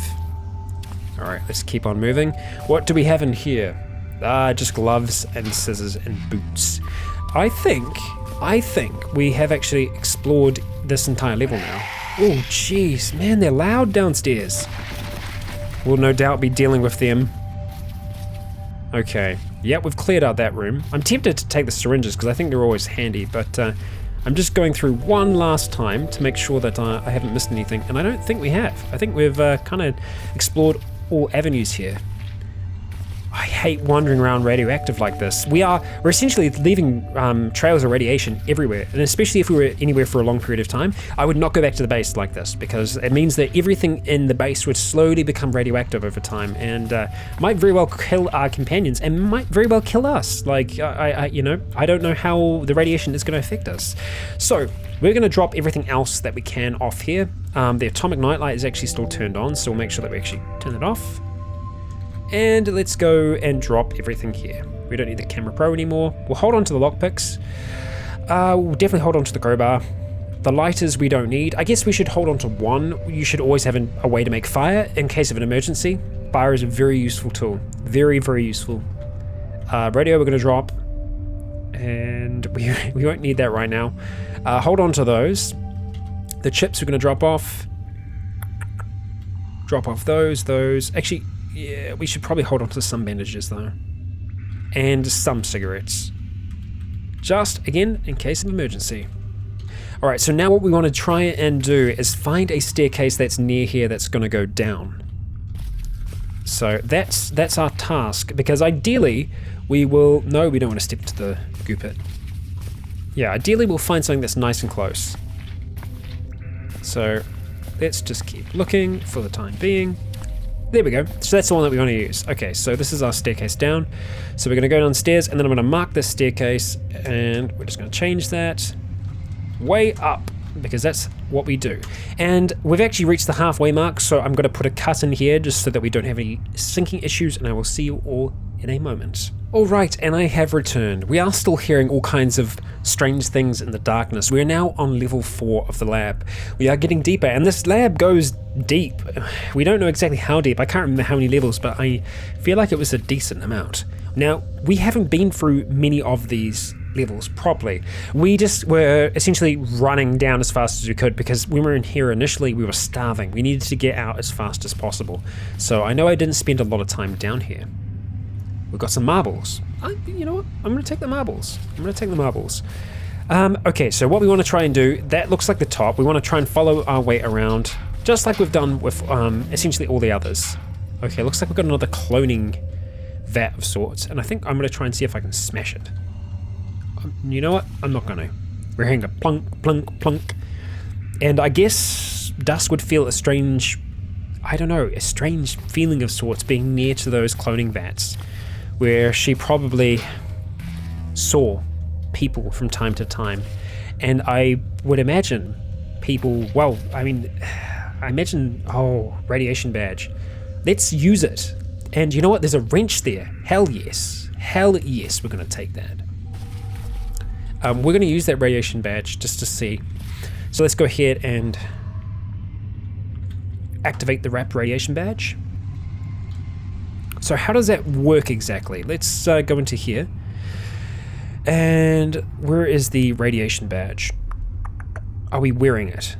A: Alright, let's keep on moving. What do we have in here? Just gloves and scissors and boots. I think we have actually explored this entire level now. Oh, jeez, man, they're loud downstairs. We'll no doubt be dealing with them. Okay, yep, we've cleared out that room. I'm tempted to take the syringes because I think they're always handy, but I'm just going through one last time to make sure that I haven't missed anything, and I don't think we have. I think we've kind of explored all avenues here. I hate wandering around radioactive like this. We're essentially leaving trails of radiation everywhere, and especially if we were anywhere for a long period of time, I would not go back to the base like this, because it means that everything in the base would slowly become radioactive over time, and might very well kill our companions, and might very well kill us. Like, I don't know how the radiation is going to affect us. So we're going to drop everything else that we can off here. The atomic nightlight is actually still turned on, so we'll make sure that we actually turn it off. And let's go and drop everything here. We don't need the camera pro anymore. We'll hold on to the lockpicks. We'll definitely hold on to the crowbar. The lighters we don't need. I guess we should hold on to one. You should always have a way to make fire in case of an emergency. Fire is a very useful tool. Very, very useful. Radio we're going to drop. And we won't need that right now. Hold on to those. The chips we're going to drop off. Drop off those. Actually, yeah, we should probably hold on to some bandages though. And some cigarettes. Just, again, in case of emergency. Alright, so now what we want to try and do is find a staircase that's near here that's going to go down. So that's our task, because ideally we will... No, we don't want to step to the goo pit. Yeah, ideally we'll find something that's nice and close. So let's just keep looking for the time being. There we go. So that's the one that we want to use. Okay, so this is our staircase down. So we're going to go downstairs, and then I'm going to mark this staircase, and we're just going to change that way up, because that's what we do. And we've actually reached the halfway mark, so I'm going to put a cut in here just so that we don't have any syncing issues, and I will see you all in a moment. Alright, and I have returned. We are still hearing all kinds of strange things in the darkness. We're now on level 4 of the lab. We are getting deeper, and this lab goes deep. We don't know exactly how deep. I can't remember how many levels, but I feel like it was a decent amount. Now, we haven't been through many of these levels properly. We just were essentially running down as fast as we could, because when we were in here initially, we were starving. We needed to get out as fast as possible. So I know I didn't spend a lot of time down here. We've got some marbles. You know what? I'm going to take the marbles. Okay, so what we want to try and do, that looks like the top. We want to try and follow our way around, just like we've done with essentially all the others. Okay, looks like we've got another cloning vat of sorts, and I think I'm going to try and see if I can smash it. You know what? I'm not going to. We're hearing a plunk, plunk, plunk. And I guess Dusk would feel a strange, I don't know, a strange feeling of sorts being near to those cloning vats, where she probably saw people from time to time. And I would imagine people, well, I mean, I imagine, oh, radiation badge. Let's use it. And you know what? There's a wrench there. Hell yes. Hell yes, we're going to take that. We're going to use that radiation badge just to see. So let's go ahead and activate the wrapped radiation badge. So how does that work exactly? Let's go into here. And where is the radiation badge? Are we wearing it?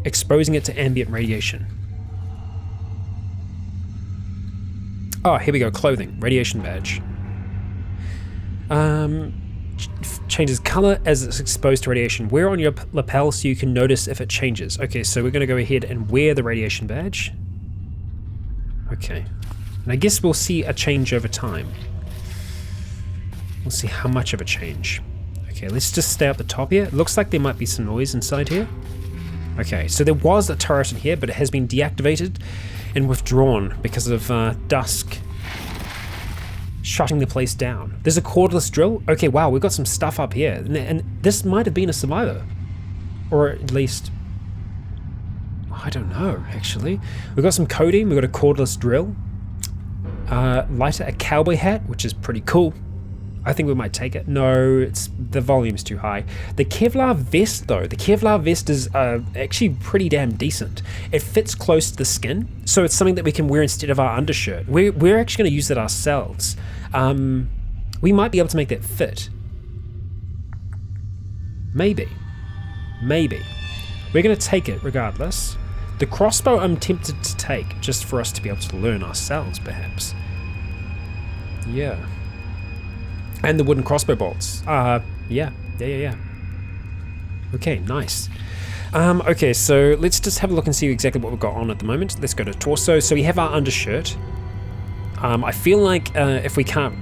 A: Exposing it to ambient radiation. Oh, here we go, clothing, radiation badge. Changes color as it's exposed to radiation. Wear on your lapel so you can notice if it changes. Okay, so we're gonna go ahead and wear the radiation badge. Okay, and I guess we'll see a change over time. We'll see how much of a change. Okay, let's just stay up the top here. It looks like there might be some noise inside here. Okay, so there was a turret in here, but it has been deactivated and withdrawn because of Dusk shutting the place down. There's a cordless drill. Okay, wow, we've got some stuff up here. And this might have been a survivor. Or at least, I don't know, actually. We've got some coding, we've got a cordless drill. Lighter, a cowboy hat, which is pretty cool. I think we might take it. No, the volume's too high. The Kevlar vest, though, the Kevlar vest is actually pretty damn decent. It fits close to the skin, so it's something that we can wear instead of our undershirt. We're actually going to use that ourselves. We might be able to make that fit. Maybe. We're going to take it regardless. The crossbow I'm tempted to take, just for us to be able to learn ourselves, perhaps. Yeah. And the wooden crossbow bolts. Yeah. Okay, nice. Okay, so let's just have a look and see exactly what we've got on at the moment. Let's go to torso. So we have our undershirt. I feel like if we can't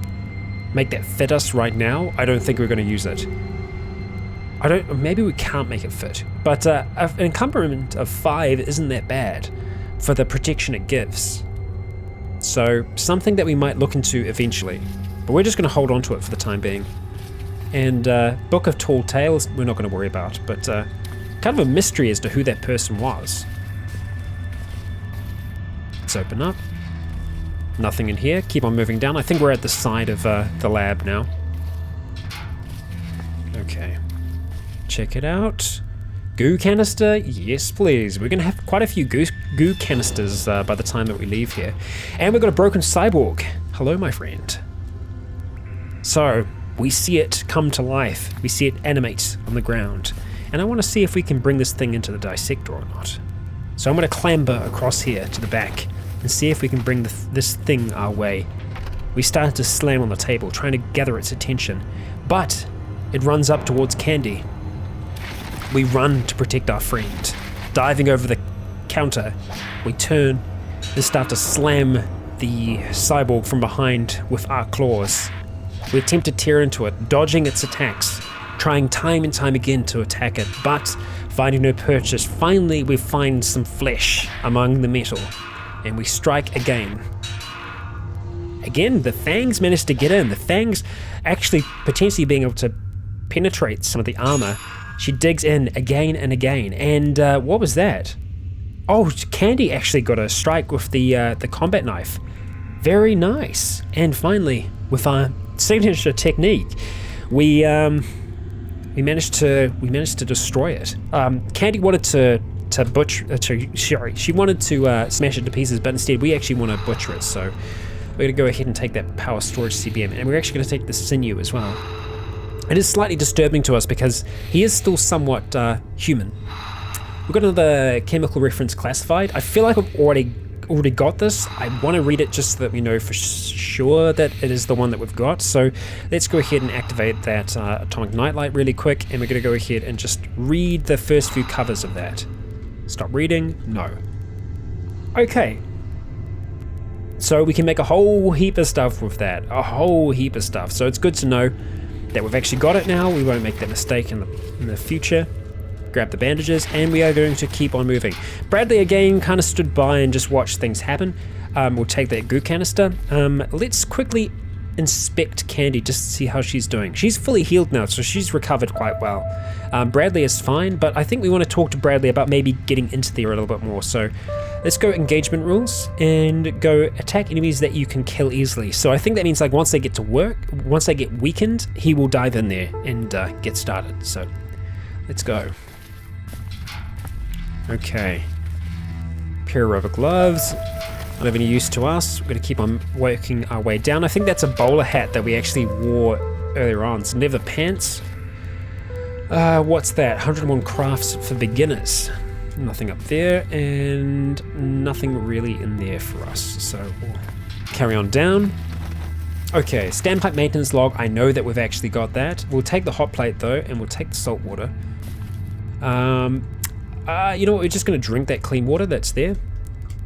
A: make that fit us right now, I don't think we're going to use it. Maybe we can't make it fit. But an encumbrance of 5 isn't that bad for the protection it gives. So something that we might look into eventually. But we're just going to hold on to it for the time being. And Book of Tall Tales, we're not going to worry about, but kind of a mystery as to who that person was. Let's open up. Nothing in here. Keep on moving down. I think we're at the side of the lab now. Okay. Check it out. Goo canister? Yes, please. We're going to have quite a few goo canisters by the time that we leave here. And we've got a broken cyborg. Hello, my friend. So, we see it come to life. We see it animate on the ground. And I want to see if we can bring this thing into the dissector or not. So I'm going to clamber across here to the back and see if we can bring this thing our way. We started to slam on the table, trying to gather its attention. But it runs up towards Candy. We run to protect our friend, diving over the counter. We turn and start to slam the cyborg from behind with our claws. We attempt to tear into it, dodging its attacks, trying time and time again to attack it, but finding no purchase. Finally, we find some flesh among the metal, and we strike again. Again, the fangs managed to get in. The fangs actually potentially being able to penetrate some of the armor. She digs in again and again, and what was that? Oh, Candy actually got a strike with the combat knife. Very nice. And finally, with our signature technique, we managed to destroy it. Candy wanted to butcher. She wanted to smash it to pieces, but instead we actually want to butcher it. So we're gonna go ahead and take that power storage CBM, and we're actually gonna take the sinew as well. It is slightly disturbing to us because he is still somewhat human. We've got another chemical reference classified. I feel like I've already got this. I want to read it just so that we know for sure that it is the one that we've got. So let's go ahead and activate that atomic nightlight really quick, and we're going to go ahead and just read the first few covers of that. Stop reading. No. Okay. So we can make a whole heap of stuff with that. A whole heap of stuff. So it's good to know that we've actually got it now. We won't make that mistake in the future. Grab the bandages, and we are going to keep on moving. Bradley again kind of stood by and just watched things happen. We'll take that goo canister. Let's quickly inspect Candy just to see how she's doing. She's fully healed now, so she's recovered quite well. Bradley is fine, but I think we want to talk to Bradley about maybe getting into there a little bit more. So let's go engagement rules and go attack enemies that you can kill easily. So I think that means like once they get weakened, he will dive in there and get started. So let's go. Okay, pair of rubber gloves, not of any use to us. We're going to keep on working our way down. I think that's a bowler hat that we actually wore earlier on. Some leather pants. What's that? 101 crafts for beginners. Nothing up there, and nothing really in there for us. So we'll carry on down. Okay, standpipe maintenance log. I know that we've actually got that. We'll take the hot plate though, and we'll take the salt water. You know what, we're just going to drink that clean water that's there.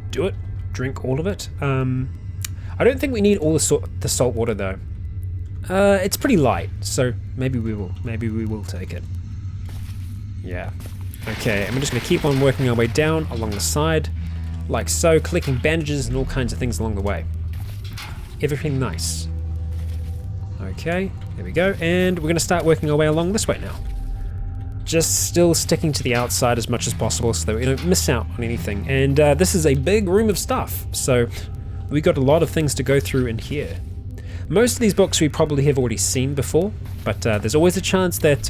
A: Do it. Drink all of it. I don't think we need all the salt water though. It's pretty light, so maybe we will take it. Yeah. Okay, and we're just going to keep on working our way down along the side, like so, collecting bandages and all kinds of things along the way. Everything nice. Okay, there we go, and we're going to start working our way along this way now. Just still sticking to the outside as much as possible so that we don't miss out on anything. And this is a big room of stuff, so we got a lot of things to go through in here. Most of these books we probably have already seen before, but there's always a chance that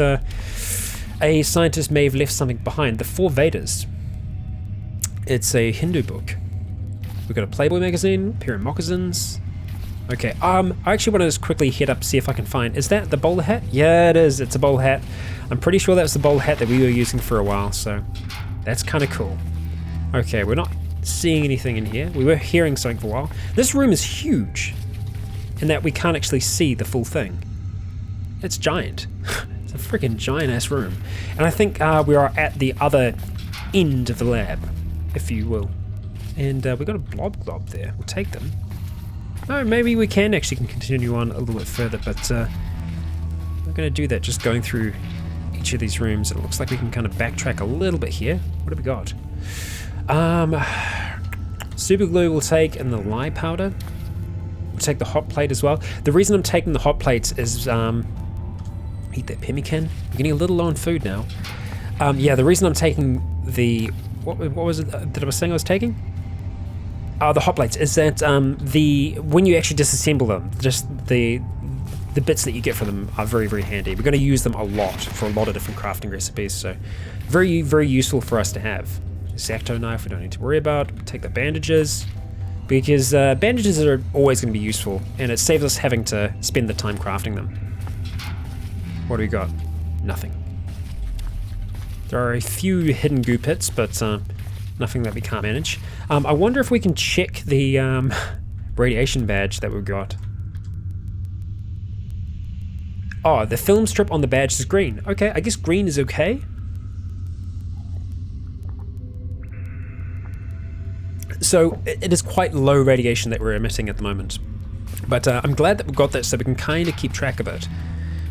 A: a scientist may have left something behind. The Four Vedas. It's a Hindu book. We've got a Playboy magazine, pair of moccasins. Okay, I actually want to just quickly head up, see if I can find, is that the bowler hat? Yeah, it is, it's a bowler hat. I'm pretty sure that's the bowler hat that we were using for a while, so that's kind of cool. Okay, we're not seeing anything in here. We were hearing something for a while. This room is huge, in that we can't actually see the full thing. It's giant. It's a freaking giant ass room. And I think we are at the other end of the lab, if you will. And we got a blob glob there, we'll take them. No, maybe we can actually continue on a little bit further, but we're going to do that just going through each of these rooms. It looks like we can kind of backtrack a little bit here. What have we got? Super glue we'll take, and the lye powder. We'll take the hot plate as well. The reason I'm taking the hot plates is eat that pemmican. We're getting a little low on food now. Yeah, the reason I'm taking the what was it that I was saying I was taking? The hot plates is that when you actually disassemble them, just the bits that you get from them are very, very handy. We're going to use them a lot for a lot of different crafting recipes, so very, very useful for us to have. X-Acto knife we don't need to worry about. Take the bandages, because bandages are always going to be useful, and it saves us having to spend the time crafting them. What do we got? Nothing. There are a few hidden goo pits, but nothing that we can't manage. I wonder if we can check the radiation badge that we've got. Oh, the film strip on the badge is green. Okay, I guess green is okay. So it is quite low radiation that we're emitting at the moment. But I'm glad that we've got that so we can kind of keep track of it.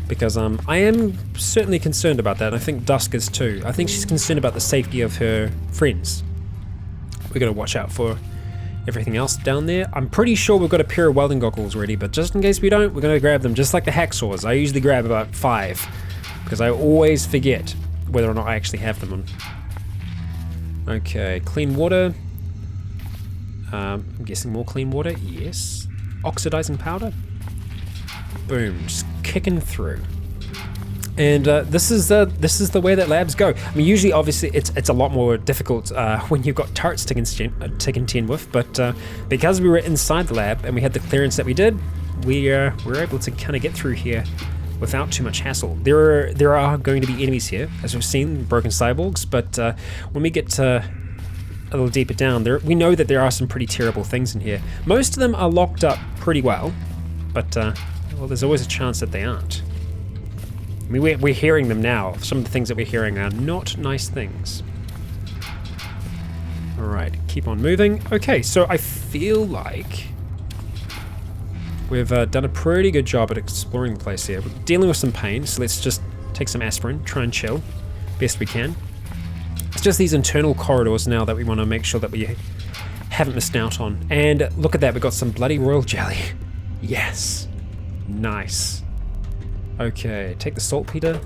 A: Because I am certainly concerned about that. I think Dusk is too. I think she's concerned about the safety of her friends. We're going to watch out for everything else down there. I'm pretty sure we've got a pair of welding goggles ready, but just in case we don't, we're going to grab them. Just like the hacksaws. I usually grab about 5. Because I always forget whether or not I actually have them on. Okay, clean water. I'm guessing more clean water. Yes. Oxidizing powder. Boom, just kicking through. And this is the way that labs go. I mean, usually, obviously, it's a lot more difficult when you've got turrets to contend with. But because we were inside the lab and we had the clearance that we did, we were able to kind of get through here without too much hassle. There are going to be enemies here, as we've seen, broken cyborgs. But when we get a little deeper down, we know that there are some pretty terrible things in here. Most of them are locked up pretty well, but well, there's always a chance that they aren't. I mean, we're hearing them now. Some of the things that we're hearing are not nice things. Alright, keep on moving. Okay, so I feel like we've done a pretty good job at exploring the place here. We're dealing with some pain, so let's just take some aspirin, try and chill best we can. It's just these internal corridors now that we want to make sure that we haven't missed out on. And look at that, we've got some bloody royal jelly. Yes. Nice. Okay, take the saltpeter.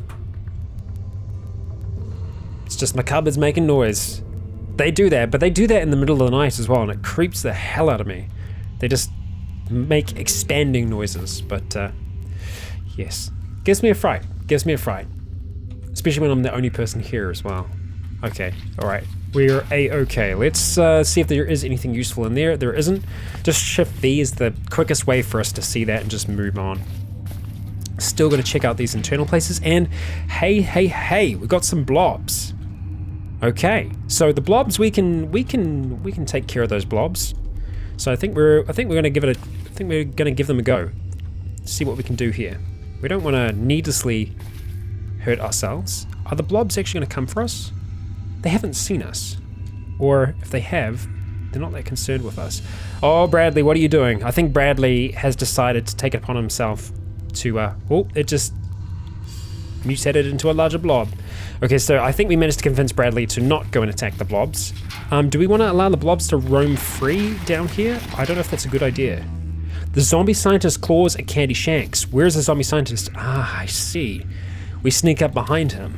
A: It's just my cupboard's making noise. They do that, but they do that in the middle of the night as well, and it creeps the hell out of me. They just make expanding noises, but yes. Gives me a fright. Gives me a fright. Especially when I'm the only person here as well. Okay, alright. We're A-okay. Let's see if there is anything useful in there. There isn't. Just Shift V is the quickest way for us to see that and just move on. Still going to check out these internal places, and hey, we got some blobs. Okay, so the blobs we can take care of those blobs. So I think we're going to give it we're going to give them a go. See what we can do here. We don't want to needlessly hurt ourselves. Are the blobs actually going to come for us? They haven't seen us. Or if they have, they're not that concerned with us. Oh, Bradley, what are you doing? I think Bradley has decided to take it upon himself to, it just mutated into a larger blob. Okay, so I think we managed to convince Bradley to not go and attack the blobs. Do we want to allow the blobs to roam free down here? I don't know if that's a good idea. The zombie scientist claws at Candy Shanks. Where's the zombie scientist? Ah, I see. We sneak up behind him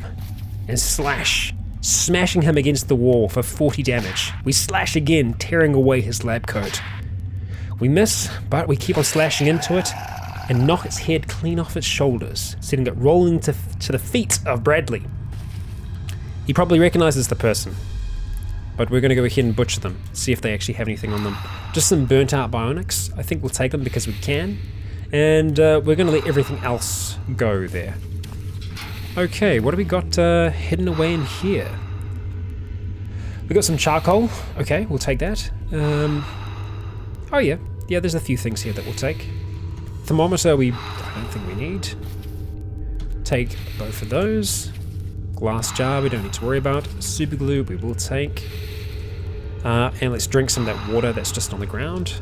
A: and slash, smashing him against the wall for 40 damage. We slash again, tearing away his lab coat. We miss, but we keep on slashing into it and knock its head clean off its shoulders, sending it rolling to the feet of Bradley. He probably recognizes the person, but we're going to go ahead and butcher them, see if they actually have anything on them. Just some burnt out bionics. I think we'll take them because we can, and we're going to let everything else go there. Okay, what do we got hidden away in here? We got some charcoal. Okay, we'll take that. Oh yeah, there's a few things here that we'll take. Thermometer, I don't think we need. Take both of those. Glass jar, we don't need to worry about. Super glue, we will take. And let's drink some of that water that's just on the ground.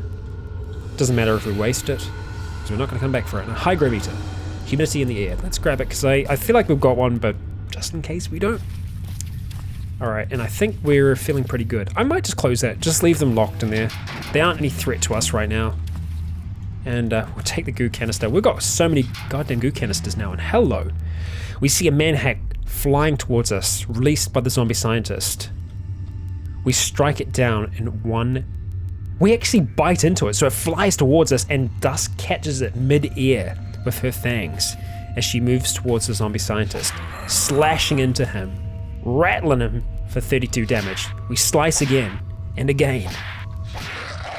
A: Doesn't matter if we waste it, because we're not going to come back for it. And a hygrometer, humidity in the air. Let's grab it, because I feel like we've got one, but just in case we don't. Alright, and I think we're feeling pretty good. I might just close that, just leave them locked in there. They aren't any threat to us right now. And we'll take the goo canister. We've got so many goddamn goo canisters now, and hello. We see a manhack flying towards us, released by the zombie scientist. We strike it down in one. We actually bite into it, so it flies towards us, and Dusk catches it mid-air with her fangs as she moves towards the zombie scientist, slashing into him, rattling him for 32 damage. We slice again and again,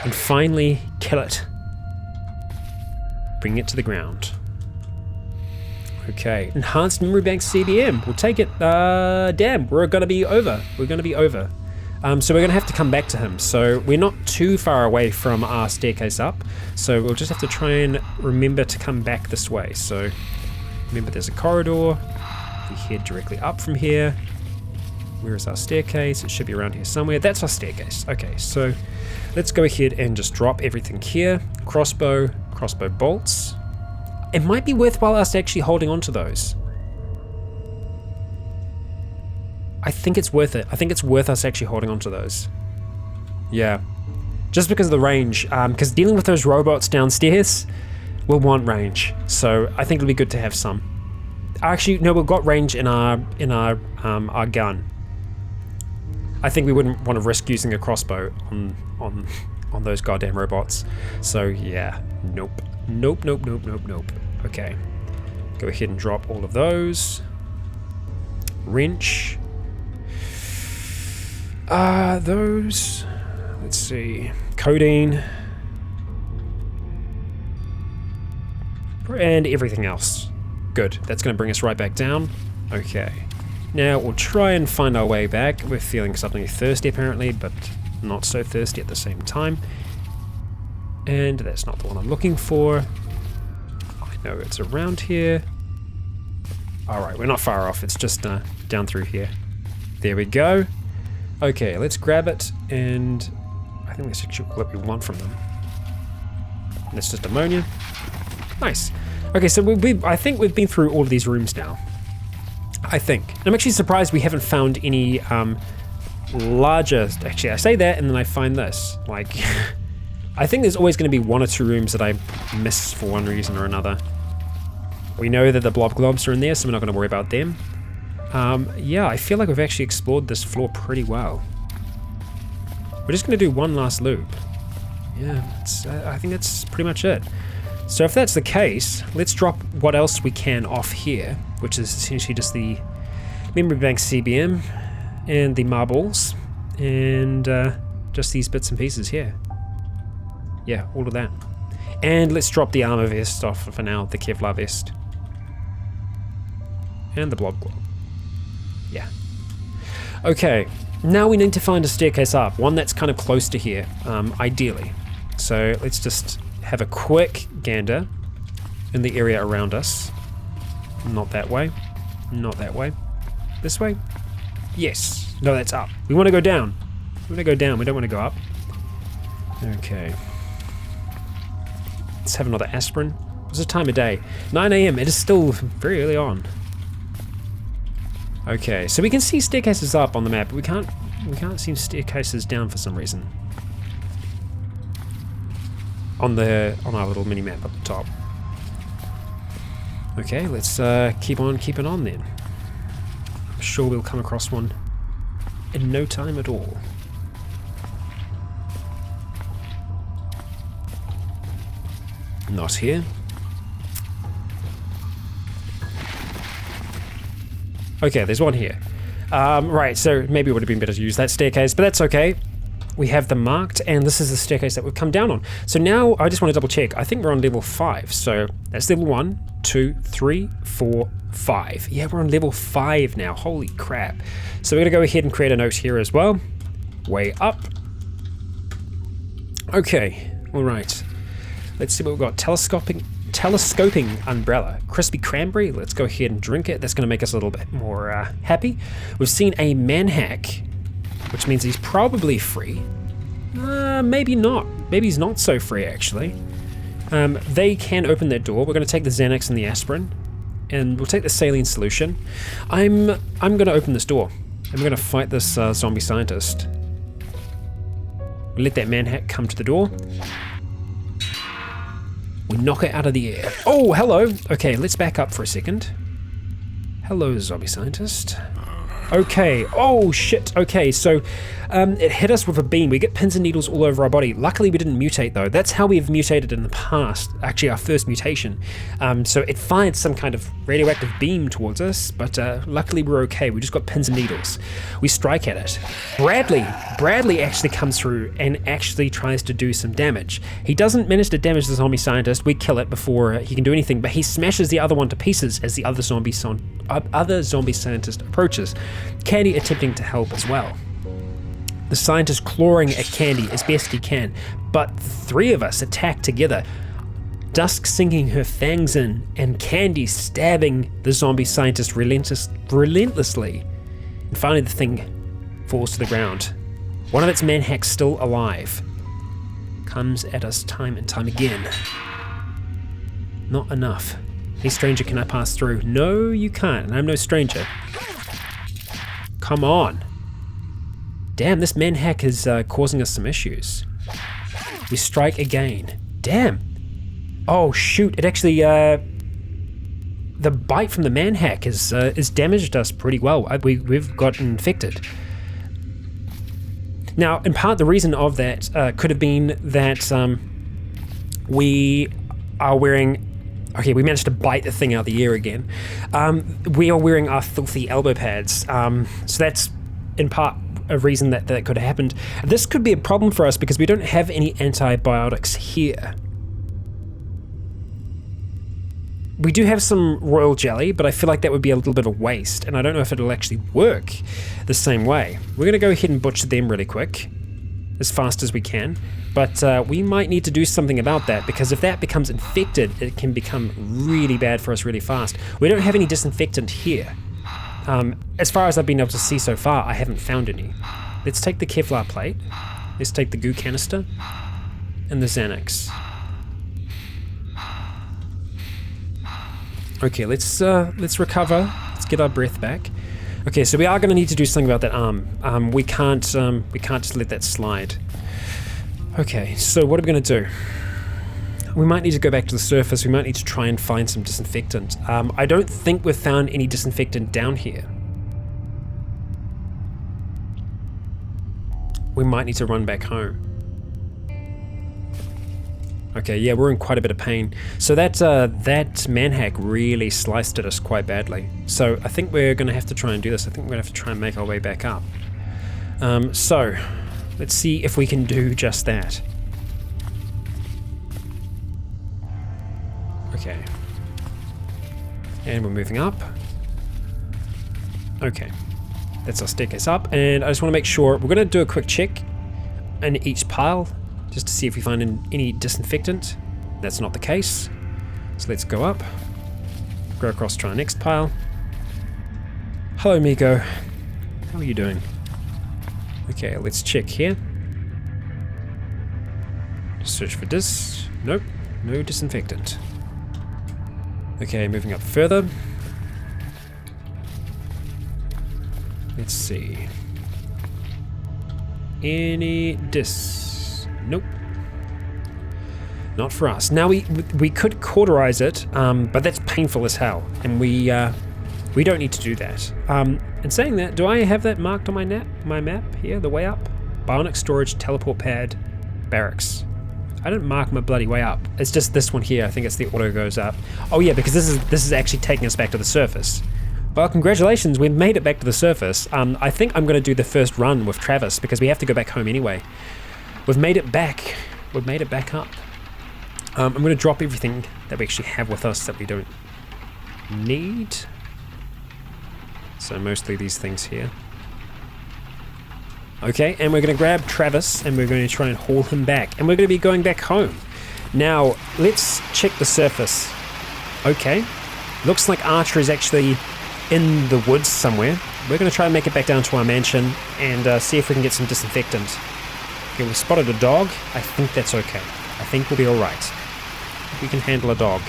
A: and finally kill it, bring it to the ground. Okay, enhanced memory bank CBM. We'll take it. Damn, we're gonna be over. So we're gonna have to come back to him. So we're not too far away from our staircase up. So we'll just have to try and remember to come back this way. So remember, there's a corridor. We head directly up from here. Where is our staircase? It should be around here somewhere. That's our staircase. Okay, so let's go ahead and just drop everything here. Crossbow bolts. It might be worthwhile us actually holding on to those. I think it's worth it. I think it's worth us actually holding on to those. Yeah. Just because of the range. Because dealing with those robots downstairs, we'll want range. So I think it'll be good to have some. Actually, no, we've got range in our gun. I think we wouldn't want to risk using a crossbow on those goddamn robots. So yeah, nope. Okay, go ahead and drop all of those. Wrench. Those. Let's see. Codeine. And everything else. Good. That's going to bring us right back down. Okay. Now we'll try and find our way back. We're feeling suddenly thirsty apparently, but not so thirsty at the same time. And that's not the one I'm looking for. I know it's around here. Alright, we're not far off. It's just down through here. There we go. Okay, let's grab it, and I think that's actually what we want from them. That's just ammonia. Nice. Okay, so I think we've been through all of these rooms now. I think. And I'm actually surprised we haven't found any larger... Actually, I say that, and then I find this. Like, I think there's always going to be one or two rooms that I miss for one reason or another. We know that the blob globs are in there, so we're not going to worry about them. Yeah, I feel like we've actually explored this floor pretty well. We're just going to do one last loop. Yeah, I think that's pretty much it. So if that's the case, let's drop what else we can off here, which is essentially just the memory bank CBM and the marbles and just these bits and pieces here. Yeah, all of that. And let's drop the armor vest off for now, the Kevlar vest. And the blob glob. Yeah. Okay, now we need to find a staircase up, one that's kind of close to here, ideally. So let's just have a quick gander in the area around us. Not that way. Not that way. This way? Yes. No, that's up. We want to go down. We want to go down. We don't want to go up. Okay. Let's have another aspirin. What's the time of day? 9 AM. It is still very early on. Okay, so we can see staircases up on the map, but we can't see staircases down for some reason. On our little mini map up the top. Okay, let's keep on keeping on then. I'm sure we'll come across one in no time at all. Not here. Okay, there's one here. Right, so maybe it would have been better to use that staircase, but that's okay. We have them marked, and this is the staircase that we've come down on. So now I just want to double check. I think we're on level 5. So that's level 1, 2, 3, 4, 5. Yeah, we're on level 5 now. Holy crap. So we're going to go ahead and create a note here as well. Way up. Okay, all right. Let's see what we've got. Telescoping umbrella. Crispy cranberry. Let's go ahead and drink it. That's going to make us a little bit more happy. We've seen a manhack, which means he's probably free. Maybe not. Maybe he's not so free, actually. They can open that door. We're going to take the Xanax and the aspirin, and we'll take the saline solution. I'm going to open this door. I'm going to fight this zombie scientist. We'll let that manhack come to the door. We knock it out of the air. Oh, hello. Okay, let's back up for a second. Hello, zombie scientist. Okay. Oh, shit. Okay, so it hit us with a beam. We get pins and needles all over our body. Luckily, we didn't mutate, though. That's how we've mutated in the past. Actually, our first mutation. So it fired some kind of radioactive beam towards us, but luckily we're okay. We just got pins and needles. We strike at it. Bradley actually comes through and actually tries to do some damage. He doesn't manage to damage the zombie scientist. We kill it before he can do anything, but he smashes the other one to pieces as the other zombie scientist approaches. Candy attempting to help as well. The scientist clawing at Candy as best he can, but three of us attack together. Dusk sinking her fangs in, and Candy stabbing the zombie scientist relentlessly. And finally the thing falls to the ground. One of its manhacks still alive. Comes at us time and time again. Not enough. Hey stranger, can I pass through? No, you can't, and I'm no stranger. Come on. Damn, this manhack is causing us some issues. We strike again. Damn. Oh shoot, it actually, the bite from the manhack has damaged us pretty well. We've got infected. Now, in part, the reason of that could have been that we are wearing... Okay, we managed to bite the thing out of the ear again. We are wearing our filthy elbow pads, so that's in part a reason that could have happened. This could be a problem for us because we don't have any antibiotics here. We do have some royal jelly, but I feel like that would be a little bit of a waste, and I don't know if it'll actually work the same way. We're gonna go ahead and butcher them really quick, as fast as we can, but we might need to do something about that, because if that becomes infected, it can become really bad for us really fast. We don't have any disinfectant here. As far as I've been able to see so far, I haven't found any. Let's take the Kevlar plate, let's take the goo canister, and the Xanax. Okay, let's recover. Let's get our breath back. Okay, so we are going to need to do something about that arm. We can't just let that slide. Okay, so what are we going to do? We might need to go back to the surface. We might need to try and find some disinfectant. I don't think we've found any disinfectant down here. We might need to run back home. Okay, yeah, we're in quite a bit of pain. So that manhack really sliced at us quite badly. So I think we're going to have to try and do this. I think we're going to have to try and make our way back up. So let's see if we can do just that. Okay. And we're moving up. Okay. That's our staircase up. And I just want to make sure, we're going to do a quick check in each pile, just to see if we find any disinfectant. That's not the case. So let's go up, go across to our next pile. Hello, Miko. How are you doing? Okay, let's check here. Search for dis. Nope, no disinfectant. Okay, moving up further. Let's see. Any dis? Nope. Not for us. Now we could cauterize it, but that's painful as hell, and we don't need to do that. In saying that, do I have that marked on my map here? The way up? Bionic storage, teleport pad, barracks. I didn't mark my bloody way up. It's just this one here. I think it's the auto goes up. Oh yeah, because this is actually taking us back to the surface. Well, congratulations, we've made it back to the surface. I think I'm going to do the first run with Travis because we have to go back home anyway. We've made it back. We've made it back up. I'm going to drop everything that we actually have with us that we don't need. So mostly these things here. Okay, and we're going to grab Travis and we're going to try and haul him back. And we're going to be going back home. Now, let's check the surface. Okay, looks like Archer is actually in the woods somewhere. We're going to try and make it back down to our mansion and see if we can get some disinfectant. Okay, we spotted a dog. I think that's okay. I think we'll be alright. We can handle a dog.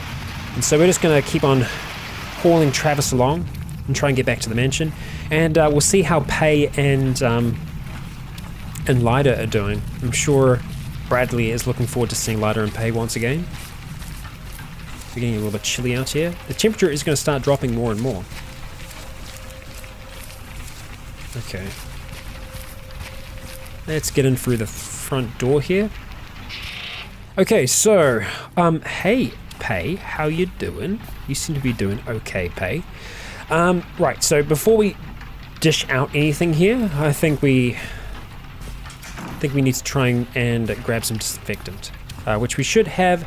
A: And so we're just going to keep on hauling Travis along and try and get back to the mansion. And we'll see how Pei and Lyda are doing. I'm sure Bradley is looking forward to seeing Lyda and Pei once again. It's getting a little bit chilly out here. The temperature is going to start dropping more and more. Okay. Let's get in through the front door here. Okay, so, hey, Pei, how you doing? You seem to be doing okay, Pei. Right, so before we dish out anything here, I think we need to try and grab some disinfectant, which we should have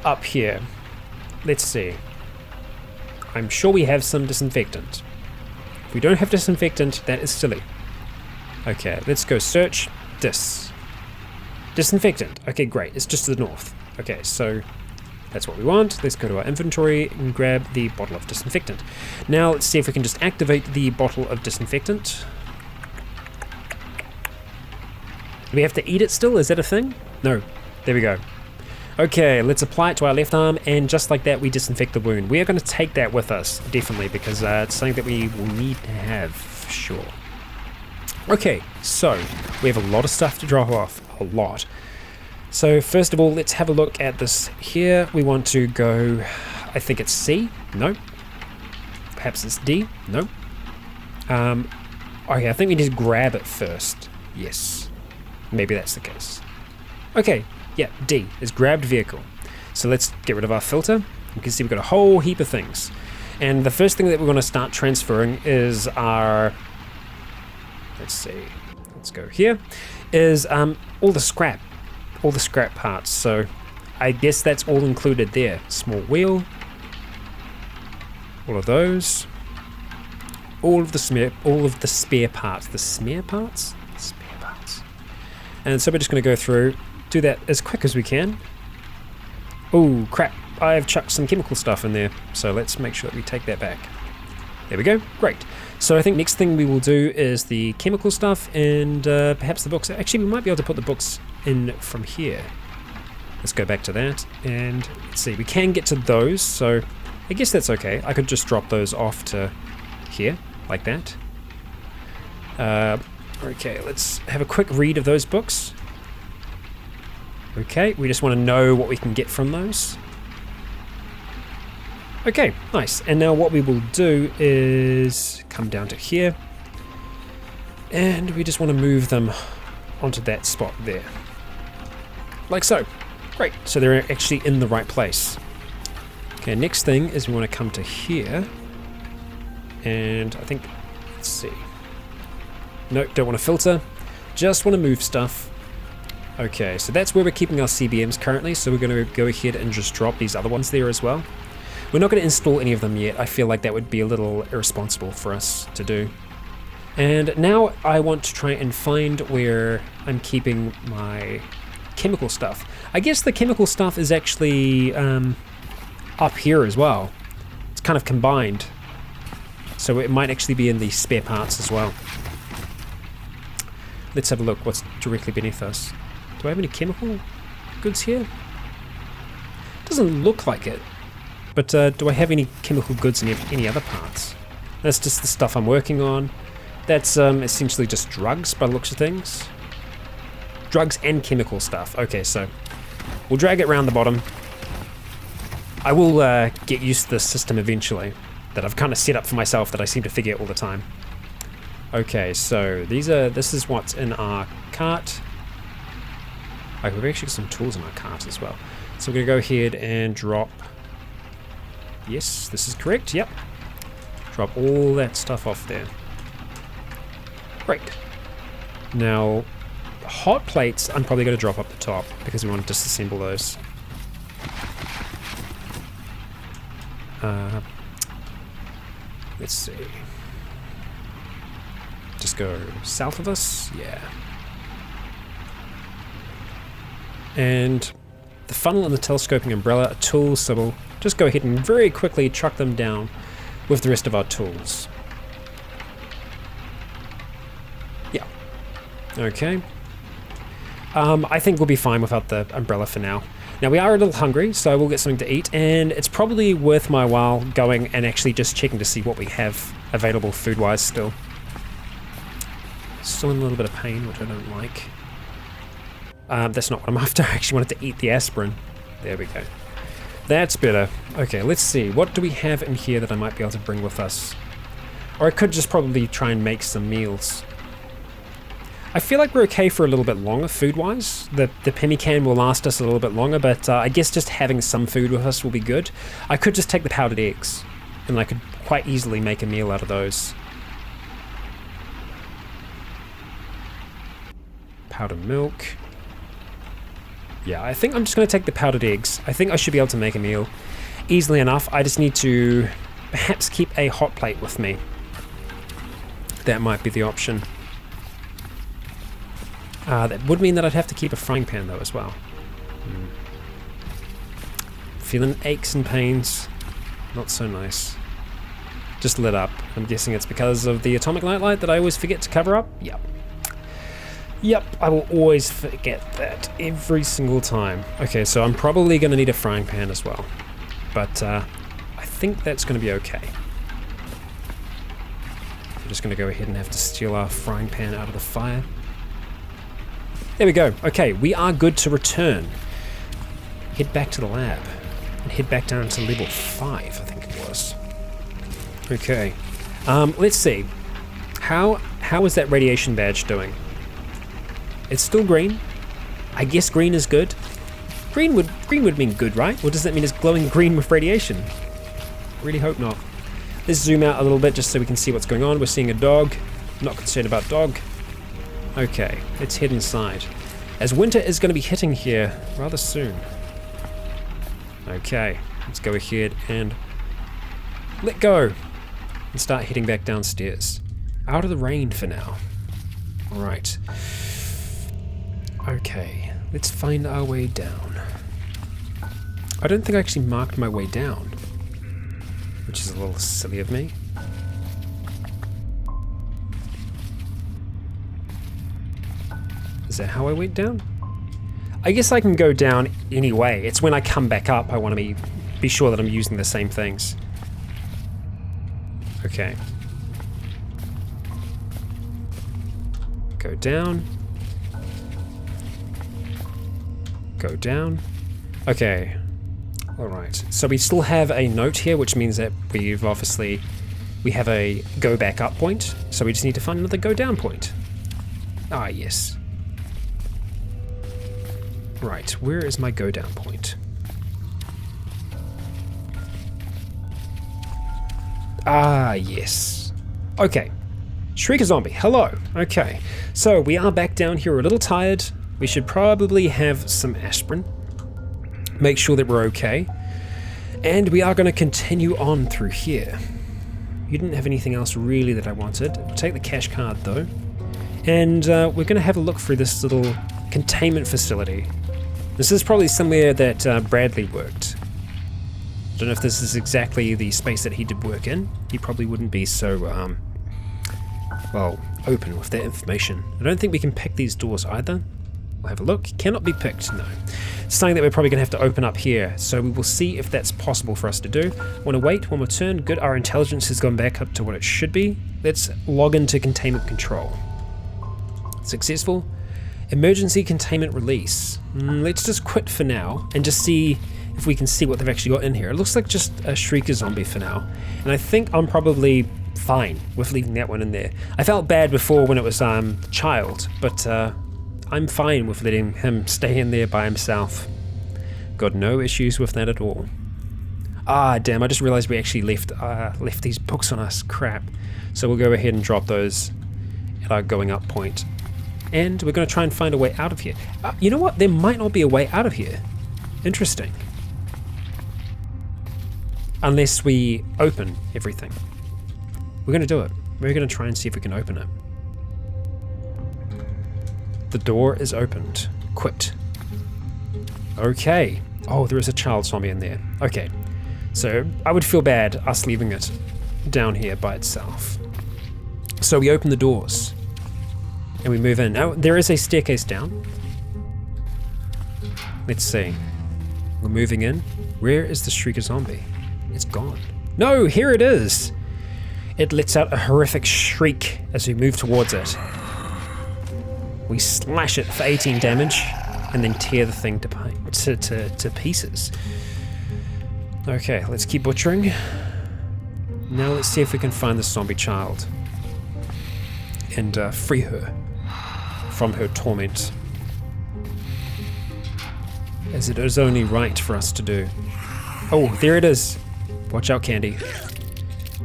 A: up here. Let's see. I'm sure we have some disinfectant. If we don't have disinfectant, that is silly. Okay, let's go search this. Disinfectant. Okay, great. It's just to the north. Okay, so That's what we want. Let's go to our inventory and grab the bottle of disinfectant. Now let's see if we can just activate the bottle of disinfectant. Do we have to eat it still? Is that a thing? No. There we go. Okay, let's apply it to our left arm, and just like that we disinfect the wound. We are going to take that with us, definitely, because it's something that we will need to have, for sure. Okay, so we have a lot of stuff to drop off. A lot. So first of all, let's have a look at this here. We want to go, I think it's C. No. Perhaps it's D. No. Okay, I think we need to grab it first. Yes. Maybe that's the case. Okay, yeah, D is grabbed vehicle. So let's get rid of our filter. You can see we've got a whole heap of things. And the first thing that we're going to start transferring is our, let's see, let's go here, is all the scrap parts. So I guess that's all included there. Small wheel, all of those, all of the spare parts. The spare parts? Spare parts. And so we're just going to go through, do that as quick as we can. Oh crap, I've chucked some chemical stuff in there, so let's make sure that we take that back. There we go, great. So I think next thing we will do is the chemical stuff and perhaps the books. Actually, we might be able to put the books in from here. Let's go back to that, and let's see, we can get to those, so I guess that's okay. I could just drop those off to here, like that. Okay, let's have a quick read of those books. Okay, we just want to know what we can get from those. Okay, nice. And now what we will do is come down to here, and we just want to move them onto that spot there. Like so. Great, so they're actually in the right place. Okay, next thing is we want to come to here, and I think, let's see. No, don't want to filter, just want to move stuff. Okay, so that's where we're keeping our CBMs currently, so we're going to go ahead and just drop these other ones there as well. We're not going to install any of them yet. I feel like that would be a little irresponsible for us to do. And now I want to try and find where I'm keeping my chemical stuff. I guess the chemical stuff is actually up here as well. It's kind of combined. So it might actually be in the spare parts as well. Let's have a look what's directly beneath us. Do I have any chemical goods here? Doesn't look like it. But do I have any chemical goods in any other parts? That's just the stuff I'm working on. That's essentially just drugs by the looks of things. Drugs and chemical stuff. Okay, so we'll drag it around the bottom. I will get used to this system eventually that I've kind of set up for myself that I seem to forget all the time. Okay, so this is what's in our cart. Oh, we've actually got some tools in our cart as well. So we're going to go ahead and drop... Yes, this is correct, yep. Drop all that stuff off there. Great. Now, hot plates I'm probably going to drop up the top because we want to disassemble those. Let's see. Just go south of us, yeah. And the funnel and the telescoping umbrella are tools, so we'll just go ahead and very quickly chuck them down with the rest of our tools. Yeah. Okay. I think we'll be fine without the umbrella for now. Now we are a little hungry, so we'll get something to eat, and it's probably worth my while going and actually just checking to see what we have available food-wise still. Still in a little bit of pain, which I don't like. That's not what I'm after. I actually wanted to eat the aspirin. There we go. That's better. Okay, let's see. What do we have in here that I might be able to bring with us? Or I could just probably try and make some meals. I feel like we're okay for a little bit longer food-wise. The pemmican will last us a little bit longer, but I guess just having some food with us will be good. I could just take the powdered eggs, and I could quite easily make a meal out of those. Powdered milk. Yeah, I think I'm just going to take the powdered eggs. I think I should be able to make a meal easily enough. I just need to perhaps keep a hot plate with me. That might be the option. That would mean that I'd have to keep a frying pan though as well. Feeling aches and pains. Not so nice. Just lit up. I'm guessing it's because of the atomic nightlight that I always forget to cover up. Yep. Yep, I will always forget that every single time. Okay, so I'm probably going to need a frying pan as well. But I think that's going to be okay. We're just going to go ahead and have to steal our frying pan out of the fire. There we go. Okay, we are good to return. Head back to the lab. And head back down to level 5, I think it was. Okay. Let's see. How is that radiation badge doing? It's still green. I guess green is good. Green would mean good, right? Or does that mean it's glowing green with radiation? Really hope not. Let's zoom out a little bit just so we can see what's going on. We're seeing a dog. Not concerned about dog. Okay, let's head inside. As winter is going to be hitting here rather soon. Okay, let's go ahead and let go and start heading back downstairs. Out of the rain for now. Alright. Okay, let's find our way down. I don't think I actually marked my way down, which is a little silly of me. Is that how I went down? I guess I can go down anyway. It's when I come back up I want to be sure that I'm using the same things. Okay. Go down. Go down. Okay. Alright. So we still have a note here, which means that we have a go back up point. So we just need to find another go down point. Ah, yes. Right, where is my go down point? Ah, yes. Okay. Shrieker zombie, hello. Okay, so we are back down here a little tired. We should probably have some aspirin. Make sure that we're okay. And we are going to continue on through here. You didn't have anything else really that I wanted. We'll take the cash card though. And we're going to have a look through this little containment facility. This is probably somewhere that Bradley worked. I don't know if this is exactly the space that he did work in. He probably wouldn't be so, well, open with that information. I don't think we can pick these doors either. We'll have a look. Cannot be picked, no. It's something that we're probably going to have to open up here, so we will see if that's possible for us to do. Want to wait one more turn. Good, our intelligence has gone back up to what it should be. Let's log into containment control. Successful. Emergency containment release. Let's just quit for now and just see if we can see what they've actually got in here. It looks like just a Shrieker zombie for now. And I think I'm probably fine with leaving that one in there. I felt bad before when it was child, but I'm fine with letting him stay in there by himself. Got no issues with that at all. Ah, damn, I just realized we actually left these books on us. Crap. So we'll go ahead and drop those at our going up point. And we're going to try and find a way out of here. You know what? There might not be a way out of here. Interesting. Unless we open everything. We're going to do it. We're going to try and see if we can open it. The door is opened. Quit. Okay. Oh, there is a child zombie in there. Okay. So I would feel bad us leaving it down here by itself. So we open the doors. And we move in. Now, there is a staircase down. Let's see. We're moving in. Where is the Shrieker zombie? It's gone. No, here it is! It lets out a horrific shriek as we move towards it. We slash it for 18 damage, and then tear the thing to pieces. Okay, let's keep butchering. Now let's see if we can find the zombie child. And free her from her torment, as it is only right for us to do. Oh, there it is. Watch out, Candy.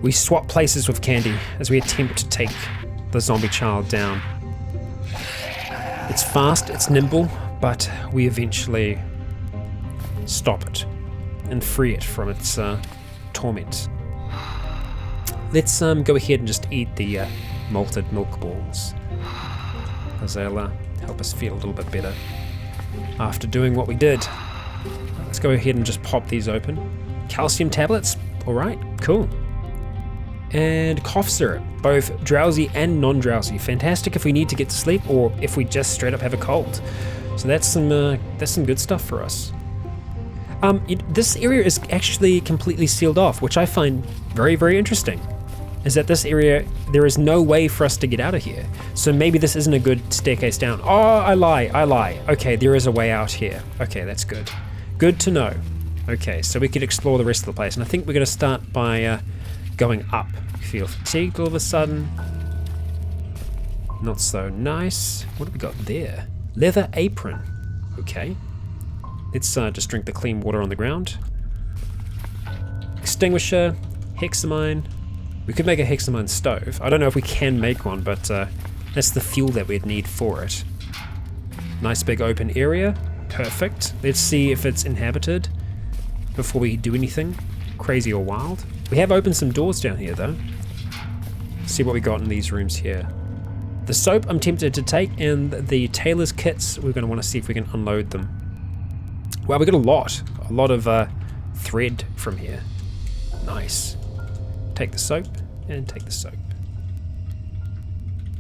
A: We swap places with Candy as we attempt to take the zombie child down. It's fast, it's nimble, but we eventually stop it and free it from its torment. Let's go ahead and just eat the malted milk balls, as they'll help us feel a little bit better after doing what we did. Let's go ahead and just pop these open. Calcium tablets. All right, cool. And cough syrup, both drowsy and non-drowsy. Fantastic if we need to get to sleep or if we just straight up have a cold. So that's some good stuff for us. This area is actually completely sealed off, which I find very, very interesting. Is that this area, there is no way for us to get out of here. So maybe this isn't a good staircase down. Oh, I lie. Okay, there is a way out here. Okay, that's good. Good to know. Okay, so we could explore the rest of the place. And I think we're going to start by going up. Feel fatigued all of a sudden. Not so nice. What have we got there? Leather apron. Okay. Let's just drink the clean water on the ground. Extinguisher. Hexamine. We could make a hexamine stove. I don't know if we can make one, but that's the fuel that we'd need for it. Nice big open area. Perfect. Let's see if it's inhabited before we do anything crazy or wild. We have opened some doors down here though. See what we got in these rooms here. The soap I'm tempted to take, and the tailor's kits, we're going to want to see if we can unload them. Wow, we got a lot of thread from here. Nice. Take the soap and take the soap.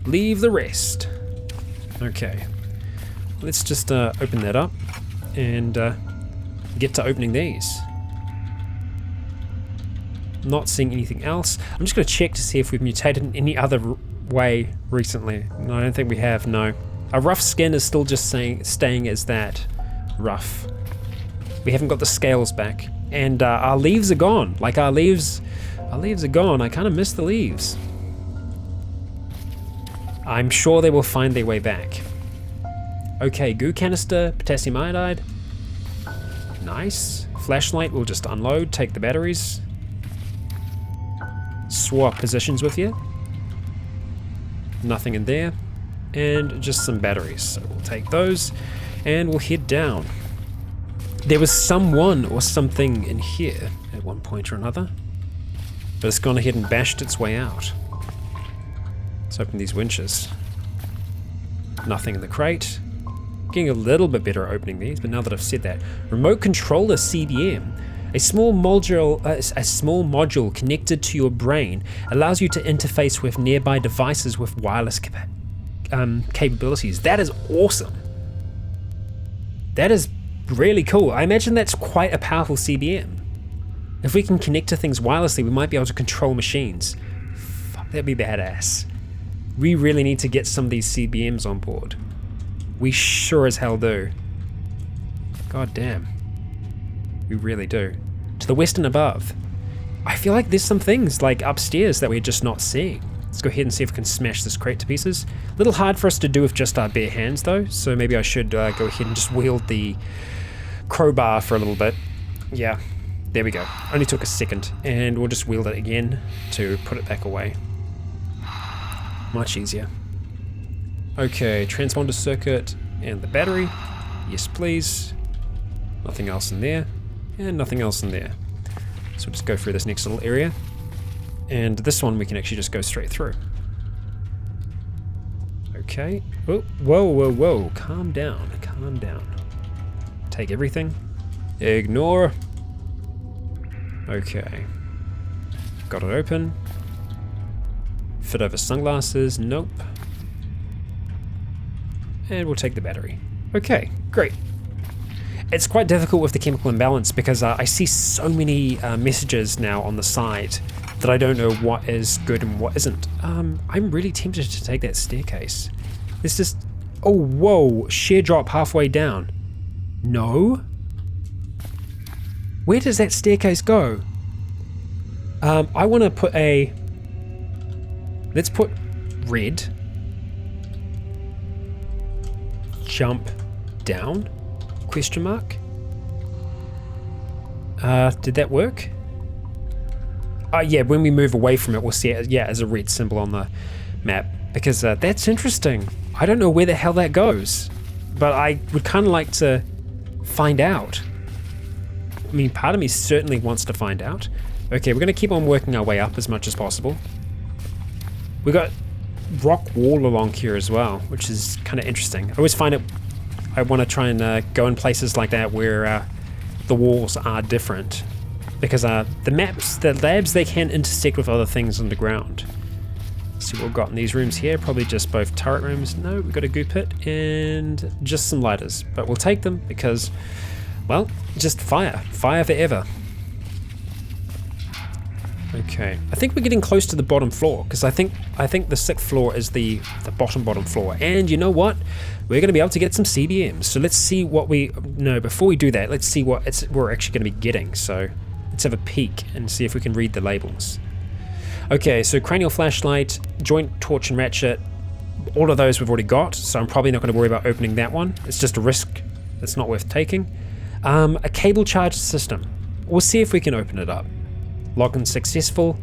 A: Leave the rest. Okay. Let's just open that up and get to opening these. Not seeing anything else. I'm just going to check to see if we've mutated in any other way recently. No, I don't think we have, no. Our rough skin is still just staying as that. Rough. We haven't got the scales back. And our leaves are gone. Like our leaves are gone. I kind of miss the leaves. I'm sure they will find their way back. Okay, goo canister, potassium iodide. Nice. Flashlight, we'll just unload, take the batteries. Swap positions with you. Nothing in there. And just some batteries. So we'll take those and we'll head down. There was someone or something in here at one point or another, but it's gone ahead and bashed its way out. Let's open these winches. Nothing in the crate. Getting a little bit better at opening these, but now that I've said that. Remote controller CDM. A small module connected to your brain allows you to interface with nearby devices with wireless capabilities. That is awesome. That is really cool. I imagine that's quite a powerful CBM. If we can connect to things wirelessly, we might be able to control machines. Fuck, that'd be badass. We really need to get some of these CBMs on board. We sure as hell do. God damn. We really do. To the west and above. I feel like there's some things like upstairs that we're just not seeing. Let's go ahead and see if we can smash this crate to pieces. A little hard for us to do with just our bare hands though, so maybe I should go ahead and just wield the crowbar for a little bit. Yeah, there we go. Only took a second, and we'll just wield it again to put it back away. Much easier. Okay, transponder circuit and the battery. Yes, please. Nothing else in there, and nothing else in there. So we'll just go through this next little area. And this one we can actually just go straight through. Okay. Oh, whoa. Calm down. Take everything. Ignore. Okay. Got it open. Fit over sunglasses. Nope. And we'll take the battery. Okay, great. It's quite difficult with the chemical imbalance because I see so many messages now on the side that I don't know what is good and what isn't. I'm really tempted to take that staircase. It's just, oh whoa, sheer drop halfway down. No? Where does that staircase go? I want to put let's put red. Jump down? Question mark? Did that work? Yeah, when we move away from it, we'll see it, yeah, as a red symbol on the map. Because that's interesting. I don't know where the hell that goes. But I would kind of like to find out. I mean, part of me certainly wants to find out. Okay, we're going to keep on working our way up as much as possible. We got rock wall along here as well, which is kind of interesting. I always find it, I want to try and go in places like that where the walls are different. Because the labs, they can intersect with other things underground. Let's see what we've got in these rooms here. Probably just both turret rooms. No, we've got a goo pit and just some lighters. But we'll take them because, well, just fire. Fire forever. Okay, I think we're getting close to the bottom floor because I think the 6th floor is the bottom floor. And you know what? We're going to be able to get some CBMs. So let's see what before we do that, let's see what we're actually going to be getting. So let's have a peek and see if we can read the labels. Okay, so cranial flashlight, joint torch and ratchet, all of those we've already got, so I'm probably not going to worry about opening that one. It's just a risk that's not worth taking. A cable charge system. We'll see if we can open it up. Login successful.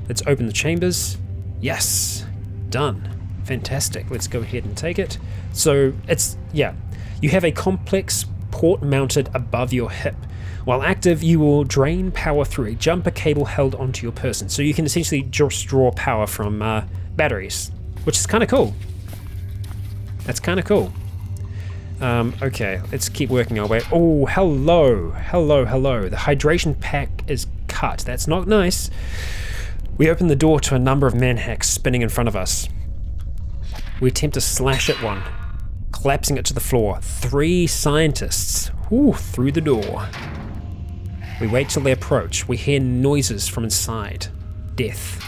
A: Let's open the chambers. Yes, done. Fantastic. Let's go ahead and take it. So you have a complex port mounted above your hip. While active, you will drain power through a jumper cable held onto your person. So you can essentially just draw power from batteries, which is kind of cool. That's kind of cool. Okay, let's keep working our way. Oh, hello. The hydration pack is cut. That's not nice. We open the door to a number of manhacks spinning in front of us. We attempt to slash at one, collapsing it to the floor. 3 scientists through the door. We wait till they approach. We hear noises from inside. Death.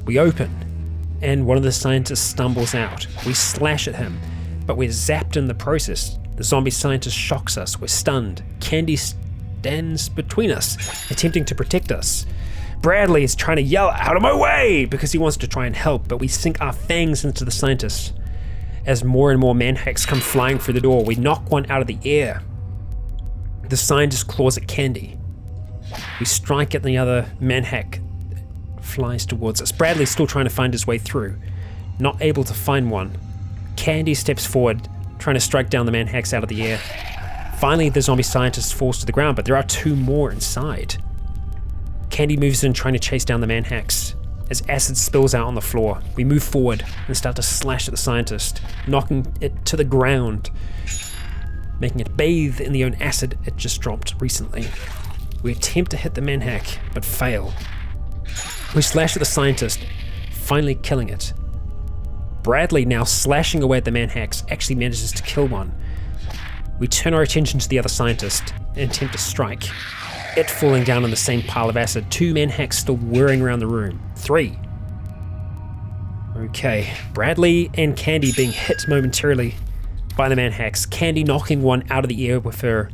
A: We open, and one of the scientists stumbles out. We slash at him, but we're zapped in the process. The zombie scientist shocks us. We're stunned. Candy stands between us, attempting to protect us. Bradley is trying to yell, "Out of my way!" because he wants to try and help, but we sink our fangs into the scientist. As more and more manhacks come flying through the door, we knock one out of the air. The scientist claws at Candy. We strike at the other manhack. Flies towards us. Bradley's still trying to find his way through. Not able to find one. Candy steps forward, trying to strike down the manhacks out of the air. Finally, the zombie scientist falls to the ground, but there are 2 more inside. Candy moves in, trying to chase down the manhacks. As acid spills out on the floor, we move forward and start to slash at the scientist, knocking it to the ground, making it bathe in the own acid it just dropped recently. We attempt to hit the manhack, but fail. We slash at the scientist, finally killing it. Bradley, now slashing away at the manhacks, actually manages to kill one. We turn our attention to the other scientist and attempt to strike. It falling down in the same pile of acid. 2 manhacks still whirring around the room. 3. Okay, Bradley and Candy being hit momentarily by the manhacks. Candy knocking one out of the air with her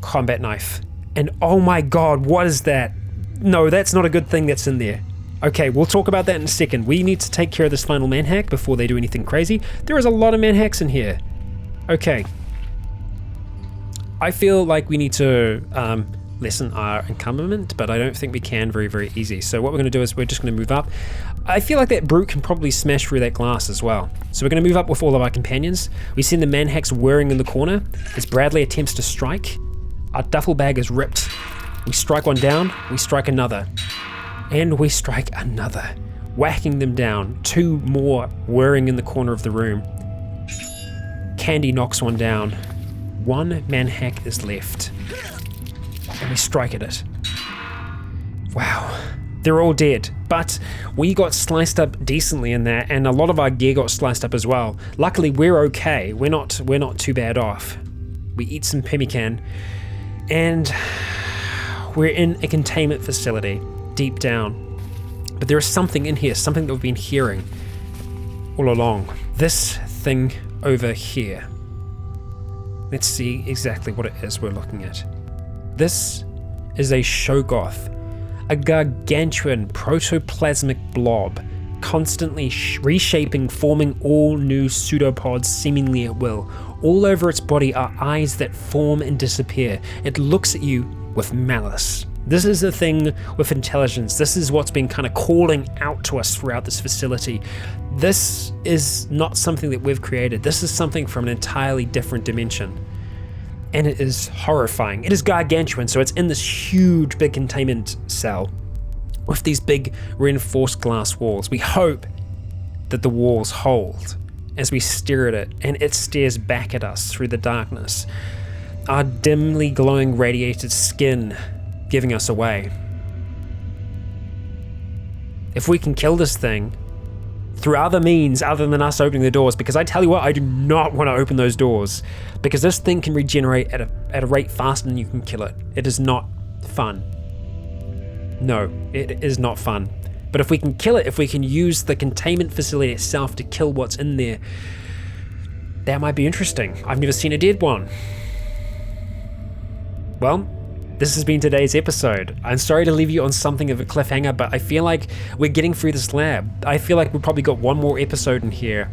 A: combat knife. And oh my god, what is that? No, that's not a good thing that's in there. Okay, we'll talk about that in a second. We need to take care of this final manhack before they do anything crazy. There is a lot of manhacks in here. Okay. I feel like we need to lessen our encumberment, but I don't think we can very, very easy. So what we're going to do is we're just going to move up. I feel like that brute can probably smash through that glass as well. So we're going to move up with all of our companions. We see the manhacks whirring in the corner as Bradley attempts to strike. Our duffel bag is ripped. We strike one down, we strike another. And we strike another, whacking them down. 2 more whirring in the corner of the room. Candy knocks one down. 1 manhack is left. And we strike at it. Wow. They're all dead, but we got sliced up decently in there, and a lot of our gear got sliced up as well. Luckily, we're okay. We're not too bad off. We eat some pemmican, and we're in a containment facility deep down. But there is something in here, something that we've been hearing all along. This thing over here. Let's see exactly what it is we're looking at. This is a Shoggoth, a gargantuan protoplasmic blob, constantly reshaping, forming all new pseudopods seemingly at will. All over its body are eyes that form and disappear. It looks at you with malice. This is the thing with intelligence. This is what's been kind of calling out to us throughout this facility. This is not something that we've created. This is something from an entirely different dimension. And it is horrifying. It is gargantuan, so it's in this huge big containment cell with these big reinforced glass walls. We hope that the walls hold as we stare at it, and it stares back at us through the darkness. our dimly glowing radiated skin giving us away. If we can kill this thing through other means other than us opening the doors, because I tell you what, I do not want to open those doors, because this thing can regenerate at a rate faster than you can kill it. It is not fun. No, it is not fun. But if we can kill it, if we can use the containment facility itself to kill what's in there, that might be interesting. I've never seen a dead one. Well, this has been today's episode. I'm sorry to leave you on something of a cliffhanger, but I feel like we're getting through this lab. I feel like we've probably got one more episode in here,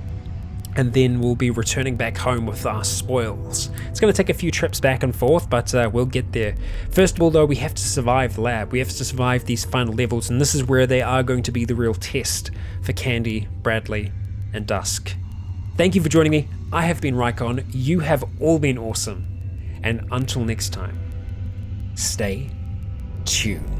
A: and then we'll be returning back home with our spoils. It's going to take a few trips back and forth, but we'll get there. First of all, though, we have to survive the lab. We have to survive these final levels, and this is where they are going to be the real test for Candy, Bradley, and Dusk. Thank you for joining me. I have been Rycon. You have all been awesome. And until next time, stay tuned.